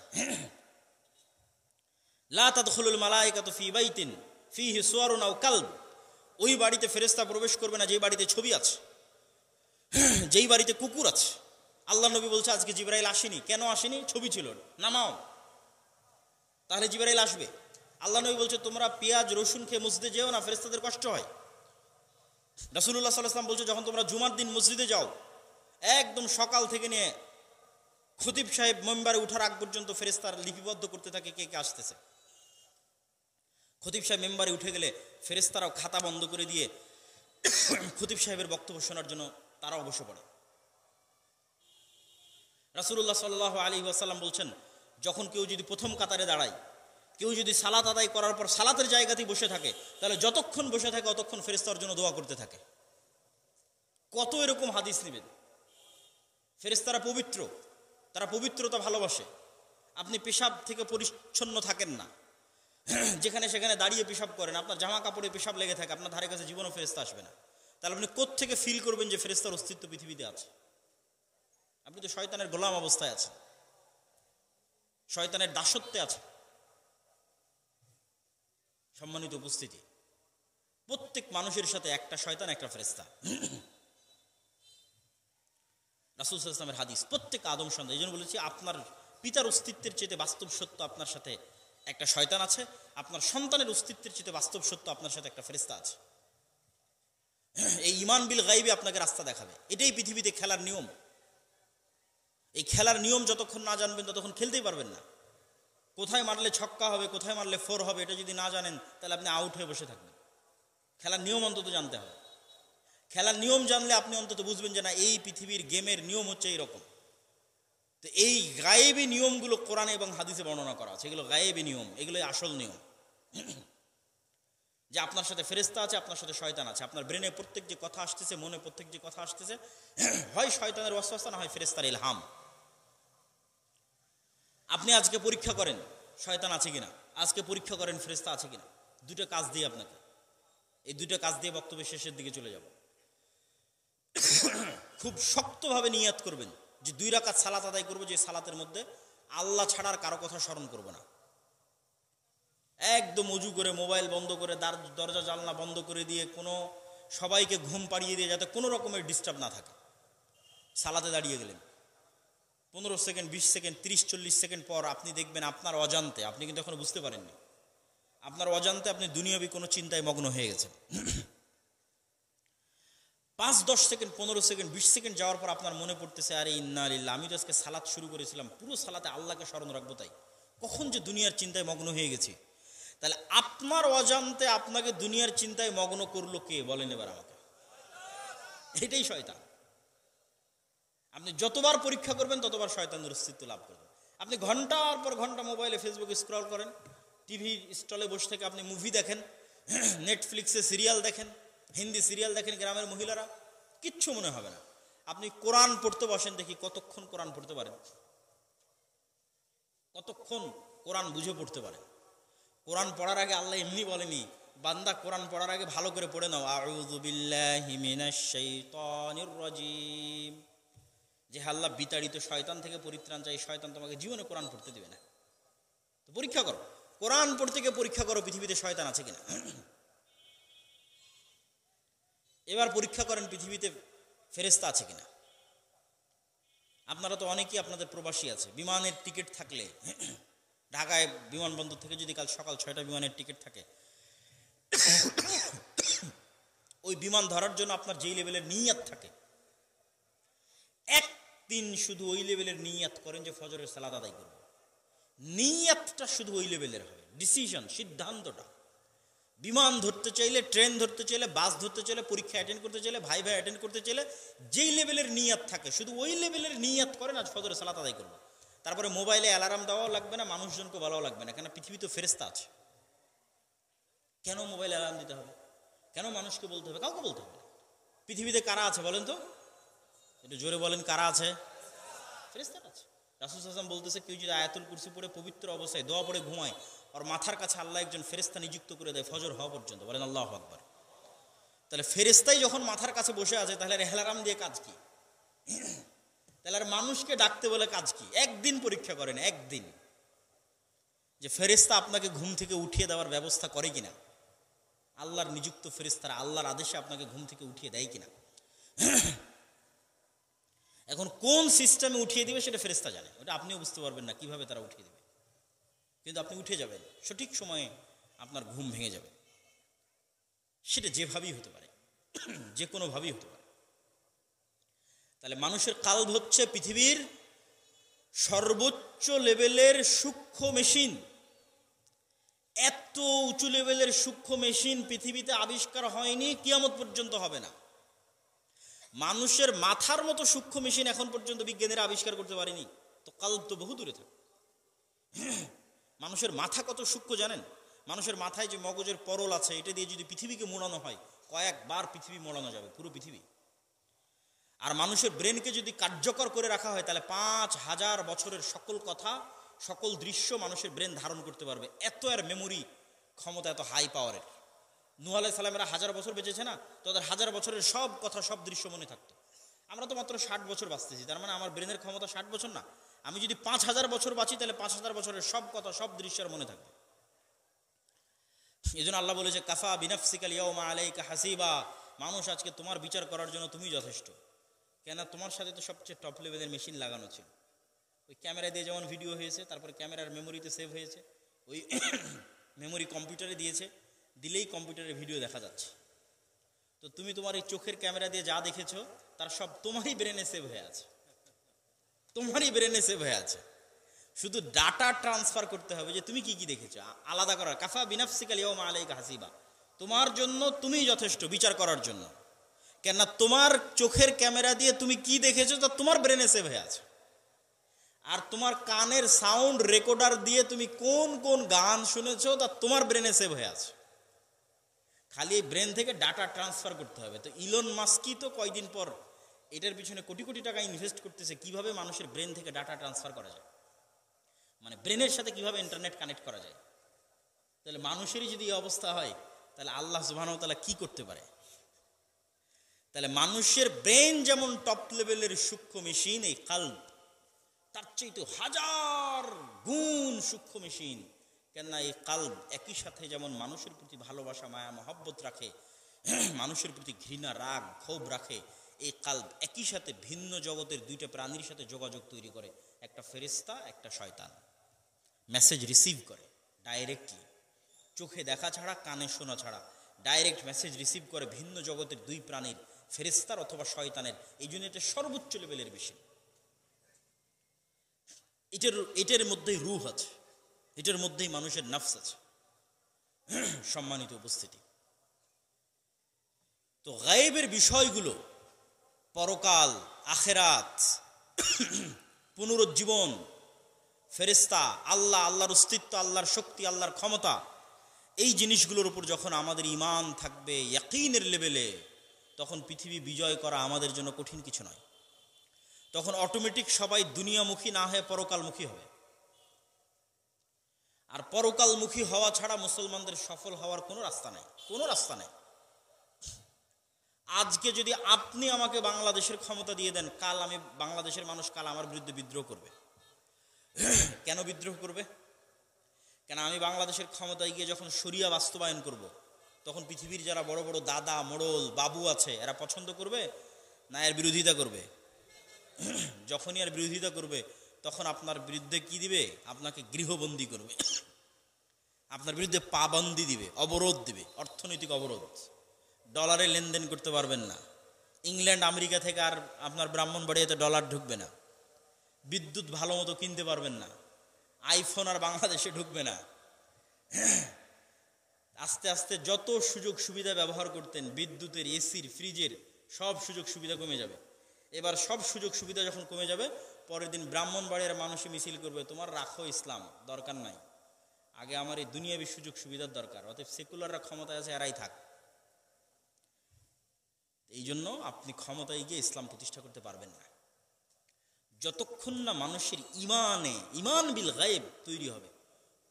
লা তাদখুলুল মালায়েকাতু ফি বাইতিন ফিহি সুওয়ারুন আও কালব, ওই বাড়িতে ফেরেশতা প্রবেশ করবে না যেই বাড়িতে ছবি আছে, যেই বাড়িতে কুকুর আছে। আল্লাহ নবী বলছে আজকে জিবরাইল আসেনি। কেন আসেনি? ছবি ছিল, নামাও। তাহলে জিবরাইল আসবে। আল্লাহ নবী বলছে তোমরা পেঁয়াজ রসুন খেয়ে মসজিদে যেও না, ফেরেশতাদের কষ্ট হয়। রাসূলুল্লাহ সাল্লাল্লাহু আলাইহি ওয়াসাল্লাম বলছে যখন তোমরা জুমার দিন মসজিদে যাও, একদম সকাল থেকে নিয়ে খতিব সাহেব মিম্বারে উঠার আগ পর্যন্ত ফেরেশতারা লিপিবদ্ধ করতে থাকে কে কে আসতেছে। খতিব সাহেব মেম্বারে উঠে গেলে ফেরেশতারাও খাতা বন্ধ করে দিয়ে খতিব সাহেবের বক্তব্য শোনার জন্য তারাও বসে পড়ে। রাসূলুল্লাহ সাল্লাল্লাহু আলাইহি ওয়াসাল্লাম বলছেন যখন কেউ যদি প্রথম কাতারে দাঁড়ায়, কেউ যদি সালাত আদায় করার পর সালাতের জায়গাতেই বসে থাকে, তাহলে যতক্ষণ বসে থাকে ততক্ষণ ফেরেশতার জন্য দোয়া করতে থাকে। কত এরকম হাদিস নেবেন। ফেরেশতারা পবিত্র, তারা পবিত্রতা ভালোবাসে। আপনি পেশাব থেকে পরিচ্ছন্ন থাকেন না, যেখানে সেখানে দাঁড়িয়ে পেশাব করেন, আপনার জামা কাপড়ে পেশাব লেগে থাকে, আপনার ধারে কাছে জীবনও ফেরেশতা আসবে না। তাহলে আপনি কোত্থেকে ফিল করবেন যে ফেরেশতার অস্তিত্ব পৃথিবীতে আছে? আপনি তো শয়তানের গোলাম অবস্থায় আছেন, শয়তানের দাসত্বে আছে। সম্মানিত উপস্থিতি, প্রত্যেক মানুষের সাথে একটা শয়তান একটা ফেরেশতা। রাসূল সাল্লাল্লাহু আলাইহি ওয়াসাল্লামের হাদিস, প্রত্যেক আদম সন্তান, এই জন্য বলেছি আপনার পিতার অস্তিত্বের চেয়ে বাস্তব সত্য আপনার সাথে একটা শয়তান আছে, আপনার সন্তানের অস্তিত্বের চেয়ে বাস্তব সত্য আপনার সাথে একটা ফেরেশতা আছে। এই ঈমান বিল গায়বে আপনাকে রাস্তা দেখাবে। এটাই পৃথিবীতে খেলার নিয়ম। এই খেলার নিয়ম যতক্ষণ না জানবেন ততক্ষণ খেলতেই পারবেন না। কোথায় মারলে ছক্কা হবে, কোথায় মারলে ফোর হবে, এটা যদি না জানেন তাহলে আপনি আউট হয়ে বসে থাকবেন। খেলার নিয়ম অন্তত জানতে হবে। খেলার নিয়ম জানলে আপনি অন্তত বুঝবেন যে না, এই পৃথিবীর গেমের নিয়ম হচ্ছে এইরকম। তো এই গায়েবী নিয়মগুলো কোরআনে এবং হাদিসে বর্ণনা করা আছে। এগুলো গায়েবী নিয়ম, এগুলোই আসল নিয়ম। যে আপনার সাথে ফেরেশতা আছে, আপনার সাথে শয়তান আছে। আপনার ব্রেনে প্রত্যেক যে কথা আসতেছে, মনে প্রত্যেক যে কথা আসতেছে, হয় শয়তানের ওয়াসওয়াসা, না হয় ফেরেশতার ইলহাম। আপনি আজকে পরীক্ষা করেন শয়তান আছে কিনা, আজকে পরীক্ষা করেন ফেরেশতা আছে কিনা। দুটো কাজ দিয়ে আপনাকে, এই দুটো কাজ দিয়ে বক্তব্যের শেষের দিকে চলে যাব। খুব শক্তভাবে নিয়াত করবেন যে 2 রাকাত সালাত আদায় করবো, যে সালাতের মধ্যে আল্লাহ ছাড়ার কারো কথা স্মরণ করব না। একদম অজু করে মোবাইল বন্ধ করে দরজা জানলা বন্ধ করে দিয়ে কোনো সবাইকে ঘুম পাড়িয়ে দিয়ে যাতে কোনো রকমের ডিস্টার্ব না থাকে সালাতে দাঁড়িয়ে গেলেন। 15 সেকেন্ড, 20 সেকেন্ড, 30-40 সেকেন্ড পর আপনি দেখবেন আপনার অজান্তে, আপনি কিন্তু এখনো বুঝতে পারেননি, আপনার অজান্তে আপনি দুনিয়াবি কোনো চিন্তায় মগ্ন হয়ে গেছেন। 5-10 সেকেন্ড, 15 সেকেন্ড, 20 সেকেন্ড যাওয়ার পর আপনার মনে পড়তেছে, আরে ইন্না লিল্লাহ, আমি তো আজকে সালাত শুরু করেছিলাম, পুরো সালাতে আল্লাহকে স্মরণ রাখবো, তাই কখন যে দুনিয়ার চিন্তায় মগ্ন হয়ে গেছি। তাহলে আপনার অজান্তে আপনাকে দুনিয়ার চিন্তায় মগ্ন করলো কে বলেন এবার আমাকে? এটাই শয়তান। আপনি যতবার পরীক্ষা করবেন ততবার শয়তানের অস্তিত্ব লাভ করবেন। আপনি ঘন্টার পর ঘন্টা মোবাইলে ফেসবুকে স্ক্রল করেন, টিভি স্টলে বসে থেকে আপনি মুভি দেখেন, নেটফ্লিক্সে সিরিয়াল দেখেন, হিন্দি সিরিয়াল দেখেন, গ্রামের মহিলারা, কিচ্ছু মনে হবে না। আপনি কোরআন পড়তে বসেন, দেখি কতক্ষণ কোরআন পড়তে পারেন, কতক্ষণ কোরআন বুঝে পড়তে পারেন। কোরআন পড়ার আগে আল্লাহ এমনি বলেনি, বান্দা কোরআন পড়ার আগে ভালো করে পড়ে নাও, আউযু বিল্লাহি মিনাশ শাইতানির রাজিম, যে আল্লাহ বিতাড়িত শয়তান থেকে পরিত্রাণ চাই, শয়তান তোমাকে জীবনে কোরআন পড়তে দিবে না। তো পরীক্ষা করো, কোরআন পড়তে গিয়ে পরীক্ষা করো পৃথিবীতে শয়তান আছে কিনা। এবার পরীক্ষা করেন পৃথিবীতে ফেরেশতা আছে কিনা। আপনারা তো অনেকেই আপনাদের প্রবাসী আছে, বিমানের টিকিট থাকলে, ঢাকায় বিমানবন্দর থেকে যদি কাল সকাল 6টা বিমানের টিকিট থাকে, ওই বিমান ধরার জন্য আপনার যেই লেভেলের নিয়াত থাকে, একদিন শুধু ওই লেভেলের নিয়াত করেন যে ফজরের সালাত আদায় করব, নিয়াতটা শুধু ওই লেভেলের হবে, ডিসিশন, সিদ্ধান্তটা। বিমান ধরতে চাইলে, ট্রেন ধরতে চাইলে, বাস ধরতে চাইলে, পরীক্ষা অ্যাটেন্ড করতে চাইলে, ভাই অ্যাটেন্ড করতে চাইলে যেই লেভেলের নিয়াত থাকে শুধু ওই লেভেলের নিয়াত করেন আজ ফজরের সালাত আদায় করবো। তারপরে মোবাইলে অ্যালার্ম দেওয়াও লাগবে না, মানুষজনকে বলাও লাগবে না, কেন পৃথিবী তো ফেরেশতা আছে। কেন মোবাইলে অ্যালার্ম দিতে হবে? কেন মানুষকে বলতে হবে? কাউকে বলতে হবে না। পৃথিবীতে কারা আছে বলেন তো, একটু জোরে বলেন, কারা আছে? ফেরেশতা আছে। রাসূল সাল্লাল্লাহু আলাইহি ওয়াসাল্লাম বলতেছে, কেউ যদি আয়াতুল কুরসি পড়ে পবিত্র অবস্থায় দোয়া পড়ে ঘুমায়, আর মাথার কাছে আল্লাহ একজন ফেরেশতা নিযুক্ত করে দেয় ফজর হওয়া পর্যন্ত, বলেন আল্লাহু আকবার। তাহলে ফেরেশতাই যখন মাথার কাছে বসে আছে, তাহলে অ্যালার্ম দিয়ে কাজ কি? তাহলে আর মানুষকে ডাকতে বলে কাজ কি? একদিন পরীক্ষা করেন, একদিন, যে ফেরেশতা আপনাকে ঘুম থেকে উঠিয়ে দেওয়ার ব্যবস্থা করে কিনা, আল্লাহর নিযুক্ত ফেরেশতারা আল্লাহর আদেশে আপনাকে ঘুম থেকে উঠিয়ে দেয় কিনা। এখন কোন সিস্টেমে উঠিয়ে দিবে সেটা ফেরেশতা জানে, ওটা আপনিও বুঝতে পারবেন না কিভাবে তারা উঠিয়ে দিবে, কিন্তু আপনি উঠে যাবেন, সঠিক সময়ে আপনার ঘুম ভেঙে যাবে। সেটা যেভাবেই হতে পারে, যে কোনোভাবেই হতে পারে। তাহলে মানুষের কালব হচ্ছে পৃথিবীর সর্বোচ্চ লেভেলের সূক্ষ্ম মেশিন। এত উঁচু লেভেলের সূক্ষ্ম মেশিন পৃথিবীতে আবিষ্কার হয়নি, কিয়ামত পর্যন্ত হবে না। মানুষের মাথার মতো সূক্ষ্ম মেশিন এখন পর্যন্ত বিজ্ঞানীরা আবিষ্কার করতে পারেনি, তো কালব তো বহু দূরে থাকে। মানুষের মাথা কত সূক্ষ্ম জানেন? মানুষের মাথায় যে মগজের পরল আছে, এটা দিয়ে যদি পৃথিবীকে মোড়ানো হয়, কয়েকবার পৃথিবী মোড়ানো যাবে, পুরো পৃথিবী। আর মানুষের ব্রেনকে যদি কার্যকর করে রাখা হয়, তাহলে 5000 বছরের সকল কথা, সকল দৃশ্য মানুষের ব্রেন ধারণ করতে পারবে। এত এর মেমোরি ক্ষমতা, এত হাই পাওয়ারের। নূহ আলাইহিস সালামেরা 1000 বছর বেঁচেছে না, তো তাদের 1000 বছরের সব কথা, সব দৃশ্য মনে থাকতো। আমরা তো মাত্র 60 বছর বাঁচতেছি, তার মানে আমার ব্রেনের ক্ষমতা 60 বছর না। আমি যদি 5000 বছর বাঁচি, তাহলে 5000 বছরের সব কথা, সব দৃশ্যের মনে থাকবে। এই জন্য আল্লাহ বলেছে, কাফা বিনাফসিকাল ইয়াউমা আলাইকা হাসিবা, মানুষ আজকে তোমার বিচার করার জন্য তুমি যথেষ্ট। কেন? তোমার সাথে তো সবচেয়ে টপ লেভেলের মেশিন লাগানো ছিল। ওই ক্যামেরা দিয়ে যেমন ভিডিও হয়েছে, তারপরে ক্যামেরার মেমোরিতে সেভ হয়েছে, ওই মেমোরি কম্পিউটারে দিয়েছে, দিলেই কম্পিউটারে ভিডিও দেখা যাচ্ছে। তো তুমি তোমার এই চোখের ক্যামেরা দিয়ে যা দেখেছো, তার সব তোমারই ব্রেনে সেভ হয়ে আছে, তোমারই ব্রেনে সেভ হয়ে আছে। শুধু ডাটা ট্রান্সফার করতে হবে যে তুমি কি কি দেখেছো, আলাদা করার। কাফা বিনাফসিকাল ইয়াউমা আলাইকা হাসিবা, তোমার জন্য তুমিই যথেষ্ট বিচার করার জন্য। কেননা তোমার চোখের ক্যামেরা দিয়ে তুমি কি দেখেছো তা তোমার ব্রেনে সেভ হয়ে আছে, আর তোমার কানের সাউন্ড রেকর্ডার দিয়ে তুমি কোন কোন গান শুনেছো তা তোমার ব্রেনে সেভ হয়ে আছে। খালি এই ব্রেন থেকে ডাটা ট্রান্সফার করতে হবে। তো ইলন মাস্কই তো কয়দিন পর এটার পিছনে কোটি কোটি টাকা ইনভেস্ট করতেছে, কিভাবে মানুষের ব্রেন থেকে ডাটা ট্রান্সফার করা যায়, মানে ব্রেনের সাথে কিভাবে ইন্টারনেট কানেক্ট করা যায়। তাহলে মানুষেরই যদি এই অবস্থা হয়, তাহলে আল্লাহ সুবহানাহু ওয়া তাআলা কি করতে পারে? তাহলে তাহলে মানুষের ব্রেন যেমন টপ লেভেলের সূক্ষ্ম মেশিন, এই কাল্ব তার চাইতে হাজার গুণ সূক্ষ্ম মেশিন। কেননা এই কাল্ব একই সাথে যেমন মানুষের প্রতি ভালোবাসা, মায়া, মহব্বত রাখে, মানুষের প্রতি ঘৃণা, রাগ, ক্ষোভ রাখে, এই কাল্ব একই সাথে ভিন্ন জগতের দুইটা প্রাণীর সাথে যোগাযোগ তৈরি করে। একটা ফেরেশতা, একটা শয়তান। মেসেজ রিসিভ করে ডাইরেক্টলি, চোখে দেখা ছাড়া, কানে শোনা ছাড়া ডাইরেক্ট মেসেজ রিসিভ করে ভিন্ন জগতের দুই প্রাণীর, ফেরেশতার অথবা শয়তানের। এই জন্য এটা সর্বোচ্চ লেভেলের মেশিন। এটার মধ্যেই রূহ আছে, এটার মধ্যেই মানুষের নফস আছে। সম্মানিত উপস্থিতি, তো গায়েবের বিষয়গুলো, পরকাল, আখেরাত, পুনরুজ্জীবন, ফেরেশতা, আল্লাহ, আল্লাহর অস্তিত্ব, আল্লাহর শক্তি, আল্লাহর ক্ষমতা, এই জিনিসগুলোর উপর যখন আমাদের ঈমান থাকবে ইয়াকিনের লেভেলে, তখন পৃথিবী বিজয় করা আমাদের জন্য কঠিন কিছু নয়। তখন অটোমেটিক সবাই দুনিয়ামুখী না হয়ে পরকালমুখী হবে। আর পরকালমুখী হওয়া ছাড়া মুসলমানদের সফল হওয়ার কোনো রাস্তা নাই, কোনো রাস্তা নেই। আজকে যদি আপনি আমাকে বাংলাদেশের ক্ষমতা দিয়ে দেন, কাল আমি, বাংলাদেশের মানুষ কাল আমার বিরুদ্ধে বিদ্রোহ করবে। কেন বিদ্রোহ করবে? কেন আমি বাংলাদেশের ক্ষমতায় গিয়ে যখন শরিয়া বাস্তবায়ন করব, তখন পৃথিবীর যারা বড় বড় দাদা, মোড়ল, বাবু আছে, এরা পছন্দ করবে না এর বিরোধিতা করবে? যখনই আর বিরোধিতা করবে, তখন আপনার বিরুদ্ধে কি দিবে? আপনাকে গৃহবন্দী করবে, আপনার বিরুদ্ধে পাবন্দি দিবে, অবরোধ দিবে, অর্থনৈতিক অবরোধ। ডলারে লেনদেন করতে পারবেন না, ইংল্যান্ড আমেরিকা থেকে আর আপনার ব্রাহ্মণবাড়িয়াতে ডলার ঢুকবে না, বিদ্যুৎ ভালো মতো কিনতে পারবেন না, আইফোন আর বাংলাদেশে ঢুকবে না। আস্তে আস্তে যত সুযোগ সুবিধা ব্যবহার করতেন, বিদ্যুতের, এসির, ফ্রিজের, সব সুযোগ সুবিধা কমে যাবে। এবার সব সুযোগ সুবিধা যখন কমে যাবে, পরের দিন ব্রাহ্মণবাড়িয়ার মানুষই মিছিল করবে, তোমার রাখো ইসলাম, দরকার নাই, আগে আমার এই দুনিয়াবী সুযোগ সুবিধার দরকার। অতএব সেকুলাররা ক্ষমতায় আছে, এরাই থাক। এই জন্য আপনি ক্ষমতায় গিয়ে ইসলাম প্রতিষ্ঠা করতে পারবেন না যতক্ষণ না মানুষের ইমান বিল গায়েব তৈরি হবে,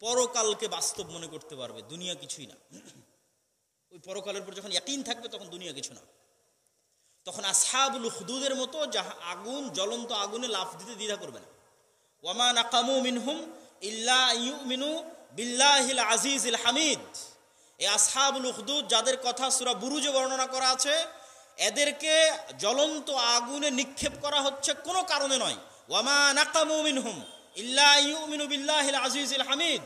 পরকালকে বাস্তব মনে করতে পারবে, দুনিয়া কিছুই না। ওই পরকালের উপর যখন ইয়াকিন থাকবে, তখন দুনিয়া কিছু না। তখন আসহাবুল উখদুদের মতো আগুন, জ্বলন্ত আগুনে লাফ দিতে দ্বিধা করবে না। ওয়ামা নাকামু মিনহুম ইল্লা ইউমিনু বিল্লাহিল আজিজিল হামিদ। এই আসহাবুল উখদুদ, যাদের কথা সূরা বুরুজে বর্ণনা করা আছে, এদেরকে জ্বলন্ত আগুনে নিক্ষেপ করা হচ্ছে কোনো কারণে নয়। ওয়ামা নাকামু মিনহুম ইল্লা ইউমিনু বিল্লাহিল আজিজিল হামিদ।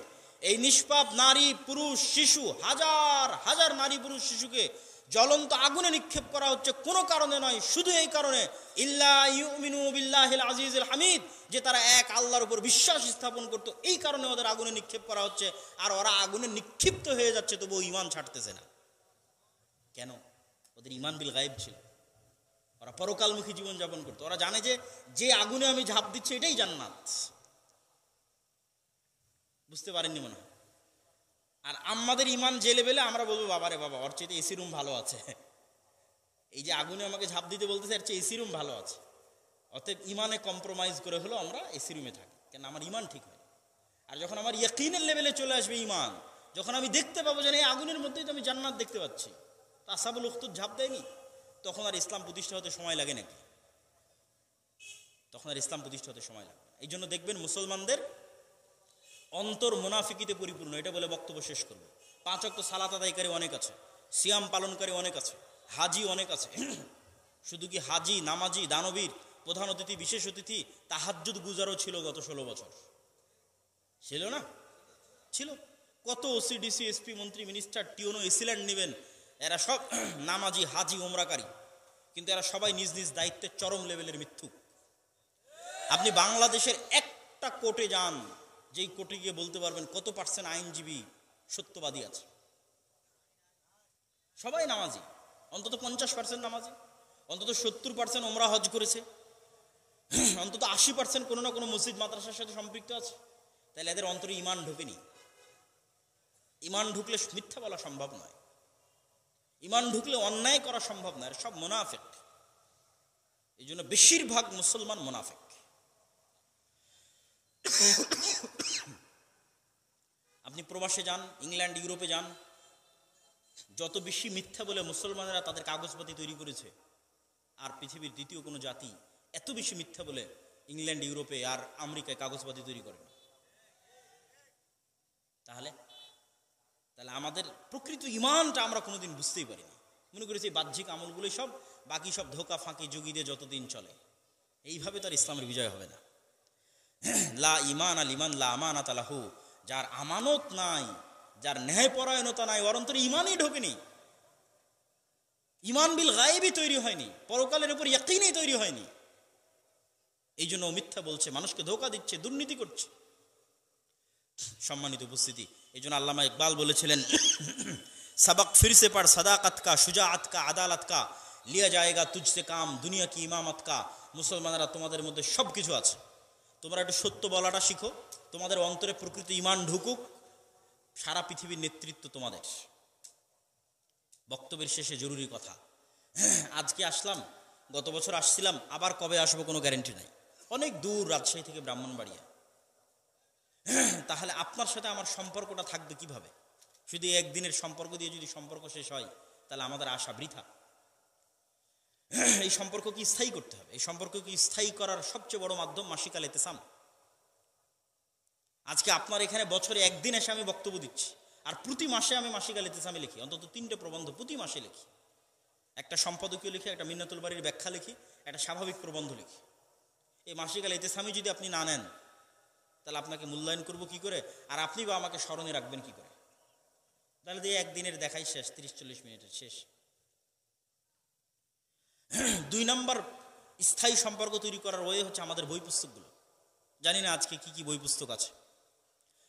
এই নিষ্পাপ নারী, পুরুষ, শিশু, হাজার হাজার নারী, পুরুষ, শিশুকে জ্বলন্ত আগুনে নিক্ষেপ করা হচ্ছে কোনো কারণে নয়, শুধু এই কারণে, ইল্লা ইউমিনু বিল্লাহিল আজিজিল হামিদ, যে তারা এক আল্লাহর উপর বিশ্বাস স্থাপন করত, এই কারণে ওদের আগুনে নিক্ষেপ করা হচ্ছে। আর ওরা আগুনে নিক্ষিপ্ত হয়ে যাচ্ছে, তবুও ঈমান ছাড়তেছে না। কেন? ওদের ঈমান বিল গায়েব ছিল, ওরা পরকালমুখী জীবন যাপন করতো। ওরা জানে যে আগুনে আমি ঝাঁপ দিচ্ছি এটাই জান্নাত। বুঝতে পারেননি মনে হয়? আর আমাদের ঈমান যে লেভেলে, আমরা বলবো বাবারে বাবা, ওর চেয়ে এসি রুম ভালো আছে। এই যে আগুনে আমাকে ঝাঁপ দিতে বলতেছে, এর চেয়ে এসি রুম ভালো আছে। অতএব ঈমানে কম্প্রোমাইজ করে হলো আমরা এসি রুমে থাকি, কেন আমার ঈমান ঠিক হয়। আর যখন আমার ইয়াকিনের লেভেলে চলে আসবে ঈমান, যখন আমি দেখতে পাবো যে এই আগুনের মধ্যেই তো আমি জান্নাত দেখতে পাচ্ছি, তা আসহাবুল উখদুদ ঝাঁপ দেয়নি, তখন আর ইসলাম প্রতিষ্ঠা হতে সময় লাগে নাকি? তখন আর ইসলাম প্রতিষ্ঠা হতে সময় লাগে। এই জন্য দেখবেন মুসলমানদের অন্তর মুনাফিকিতে পরিপূর্ণ। এটা বলে বক্তব্য শেষ করব। 5 ওয়াক্ত সালাত আদায়কারী অনেক আছে, সিয়াম পালনকারী অনেক আছে, হাজি অনেক আছে। শুধু কি হাজি, নামাজি, দানবীর, প্রধান অতিথি, বিশেষ অতিথি, তাহাজ্জুদ গুজারও ছিল গত 16 বছর, ছিল না? ছিল। কত ওসি, ডিসি, এসপি, মন্ত্রী, মিনিস্টার, টিওনো, এসিল্যান্ড নেবেন, এরা সব নামাজি, হাজি, ওমরাকারী, কিন্তু এরা সবাই নিজ নিজ দায়িত্বে চরম লেভেলের মিথ্যুক। আপনি বাংলাদেশের একটা কোর্টে যান, যেই কোর্টে গিয়ে বলতে পারবেন কত পার্সেন্ট আইনজীবী সত্যবাদী আছে? সবাই নামাজি, অন্তত 50% নামাজি, অন্তত 70% ওমরা হজ করেছে, অন্তত 80% কোনো না কোনো মসজিদ মাদ্রাসার সাথে সম্পৃক্ত আছে। তাহলে এদের অন্তরে ঈমান ঢোকেনি। ঈমান ঢুকলে মিথ্যা বলা সম্ভব নয়, ঈমান ঢুকলে অন্যায় করা সম্ভব নয়। সব মুনাফিক। এই জন্য বেশিরভাগ মুসলমান মুনাফিক। আপনি প্রবাসে যান, ইংল্যান্ড, ইউরোপে যান, যত বেশি মিথ্যা বলে মুসলমানেরা তাদের কাগজপাতি তৈরি করেছে, আর পৃথিবীর দ্বিতীয় কোনো জাতি এত বেশি মিথ্যা বলে ইংল্যান্ড, ইউরোপে আর আমেরিকায় কাগজপাতি তৈরি করে না। তাহলে আমাদের প্রকৃত ইমানটা আমরা কোনোদিন বুঝতেই পারিনি। মনে করেছি বাহ্যিক আমলগুলোই সব, বাকি সব ধোকা ফাঁকি যোগী দিয়ে যতদিন চলে। এইভাবে তার ইসলামের বিজয় হবে না। লা ইমান আল ইমান লা আমানাত লাহু, যার আমানত নাই, যার ন্যায়পরায়ণতা নাই, ওর অন্তরে ইমানই ঢোকেনি, ইমান বিল গায়েবই তৈরি হয়নি, পরকালের উপর ইয়াকিনই তৈরি হয়নি। এই জন্য মিথ্যা বলছে, মানুষকে ধোকা দিচ্ছে, দুর্নীতি করছে। সম্মানিত উপস্থিতি, এই জন্য আল্লামা ইকবাল বলেছিলেন, सबक फिर से पढ़ सदाकत का, शुजाअत का, আদালত का, लिया जाएगा तुझसे काम, दुनिया की इमामत का। মুসলমানরা তোমাদের মধ্যে সব কিছু আছে, তোমরা একটু সত্য বলাটা শিখো, তোমাদের অন্তরে প্রকৃত ইমান ঢুকুক, সারা পৃথিবীর নেতৃত্ব তোমাদের। বক্তব্যের শেষে জরুরি কথা, আজকে আসলাম, গত বছর আসছিলাম, আবার কবে আসবো কোনো গ্যারেন্টি নাই, অনেক দূর, রাজশাহী থেকে ব্রাহ্মণবাড়িয়া। তাহলে আপনার সাথে আমার সম্পর্কটা থাকবে কিভাবে? শুধু একদিনের সম্পর্ক দিয়ে যদি সম্পর্ক শেষ হয়, তাহলে আমাদের আশা বৃথা। এই সম্পর্ককে স্থায়ী করতে হবে। এই সম্পর্ককে স্থায়ী করার সবচেয়ে বড় মাধ্যম মাসিক আল ইতিসাম। আজকে আপনার এখানে বছরে একদিন এসে আমি বক্তব্য দিচ্ছি, আর প্রতি মাসে আমি মাসিক আল ইতিসামে লিখি, অন্তত 3টে প্রবন্ধ প্রতি মাসে লিখি। একটা সম্পাদকীয় লিখি, একটা মিন্নাতুল বাড়ির ব্যাখ্যা লিখি, একটা স্বাভাবিক প্রবন্ধ লিখি। এই মাসিক আল ইতিসামি যদি আপনি না নেন, তাহলে আপনাকে মূল্যায়ন করব কি করে, আর আপনি বা আমাকে স্মরণে রাখবেন কি করে? তাহলে দিয়ে একদিনের দেখাই শেষ, 30-40 মিনিটের শেষ। 2 নম্বর স্থায়ী সম্পর্ক তৈরি করার ওয়ে হচ্ছে আমাদের বই পুস্তকগুলো। জানি না আজকে কি কি বই পুস্তক আছে।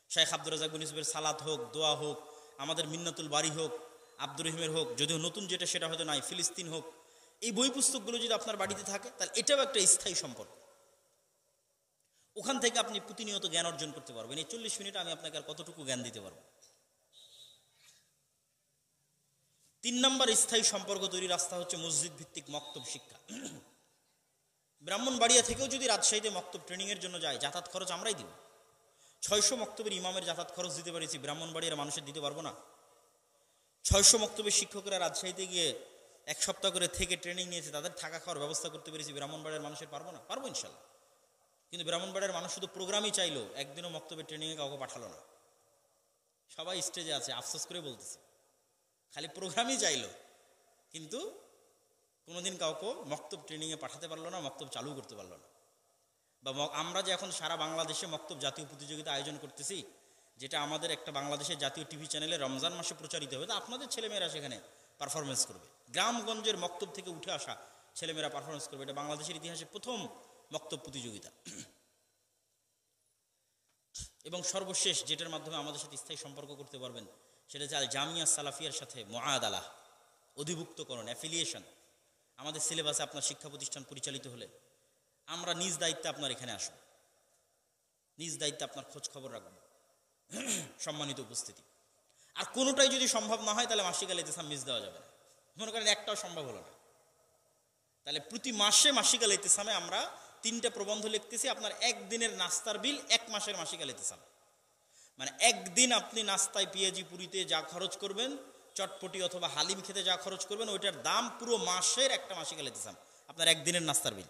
শেখ আব্দুর রাজ্জাক বিন ইউসুফের সালাত হোক, দোয়া হোক, আমাদের মিন্নাতুল বাড়ি হোক, আব্দুর রহিমের হোক, যদিও নতুন যেটা সেটা হয়তো নাই, ফিলিস্তিন হোক, এই বই পুস্তকগুলো যদি আপনার বাড়িতে থাকে, তাহলে এটাও একটা স্থায়ী সম্পর্ক। ওখান থেকে আপনি প্রতিনিয়ত জ্ঞান অর্জন করতে পারবেন। এই 40 মিনিট আমি আপনাকে আর কতটুকু জ্ঞান দিতে পারবো? 3 নম্বর স্থায়ী সম্পর্ক তৈরির রাস্তা হচ্ছে মসজিদ ভিত্তিক মক্তব শিক্ষা। ব্রাহ্মণবাড়িয়া থেকেও যদি রাজশাহীতে মক্তব ট্রেনিংয়ের জন্য যায়, যাতায়াত খরচ আমরাই দিব। 600 মক্তবের ইমামের যাতায়াত খরচ দিতে পারেছি, ব্রাহ্মণবাড়িয়ার মানুষের দিতে পারবো না? 600 মক্তবের শিক্ষকরা রাজশাহীতে গিয়ে 1 সপ্তাহ করে থেকে ট্রেনিং নিয়েছে, তাদের থাকা খাওয়ার ব্যবস্থা করতে পেরেছি, ব্রাহ্মণবাড়িয়ার মানুষের পারবো না? পারবো ইনশাল্লাহ। কিন্তু ব্রাহ্মণবাড়িয়ার মানুষ শুধু প্রোগ্রামই চাইলো, একদিনও মক্তবের ট্রেনিংয়ে কাউকে পাঠালো না। সবাই স্টেজে আছে, আফসোস করে বলতেছে, খালি প্রোগ্রামই চাইলো, কিন্তু কোনোদিন কাউকে মক্তব ট্রেনিংয়ে পাঠাতে পারলো না, মক্তব চালু করতে পারলো না। বা আমরা যে এখন সারা বাংলাদেশে মক্তব জাতীয় প্রতিযোগিতা আয়োজন করতেছি, যেটা আমাদের একটা বাংলাদেশের জাতীয় টিভি চ্যানেলে রমজান মাসে প্রচারিত হবে, তো আপনাদের ছেলেমেয়েরা সেখানে পারফরমেন্স করবে, গ্রামগঞ্জের মক্তব থেকে উঠে আসা ছেলেমেয়েরা পারফরমেন্স করবে। এটা বাংলাদেশের ইতিহাসে প্রথম মক্তব প্রতিযোগিতা। এবং সর্বশেষ যেটার মাধ্যমে আমাদের সাথে স্থায়ী সম্পর্ক করতে পারবেন, সেটা হচ্ছে আল জামিয়া সালাফিয়ার সাথে মুআদালা, অধিভুক্তকরণ, অ্যাফিলিয়েশন। আমাদের সিলেবাসে আপনার শিক্ষা প্রতিষ্ঠান পরিচালিত হলে আমরা নিজ দায়িত্বে আপনার এখানে আসব, নিজ দায়িত্বে আপনার খোঁজ খবর রাখব। সম্মানিত উপস্থিতি, আর কোনোটাই যদি সম্ভব না হয়, তাহলে মাসিক আল ইতিসাম মিস দেওয়া যাবে না। মনে করেন একটাও সম্ভব হলো না, তাহলে প্রতি মাসে মাসিক আল ইতিসামে আমরা 3টে প্রবন্ধ লিখতেছি। আপনার একদিনের নাস্তার বিল 1 মাসের মাসিক আল ইতিসাম। মানে একদিন আপনি নাস্তায় পেঁয়াজি পুরিতে যা খরচ করবেন, চটপটি অথবা হালিম খেতে যা খরচ করবেন, ওইটার দাম পুরো মাসের একটা মাসিক আল ইতিসাম, আপনার একদিনের নাস্তার বিল।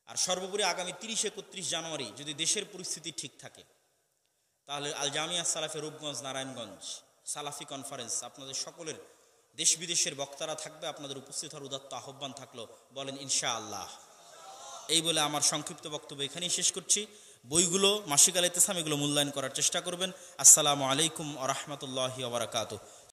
আর সর্বোপরি আগামী 30-31 জানুয়ারি যদি দেশের পরিস্থিতি ঠিক থাকে, তাহলে আল জামিয়া সালাফি রূপগঞ্জ নারায়ণগঞ্জ সালাফি কনফারেন্স, আপনাদের সকলের দেশ বিদেশের বক্তারা থাকবে, আপনাদের উপস্থিত হওয়ার উদাত্ত আহ্বান থাকলো, বলেন ইনশাআল্লাহ। এই বলে আমার সংক্ষিপ্ত বক্তব্য এখানেই শেষ করছি। বইগুলো মাসিক আল ইতিসাম, এগুলো মূল্যায়ন করার চেষ্টা করবেন। আসসালামু আলাইকুম ওয়া রাহমাতুল্লাহি ওয়া বারাকাতুহু।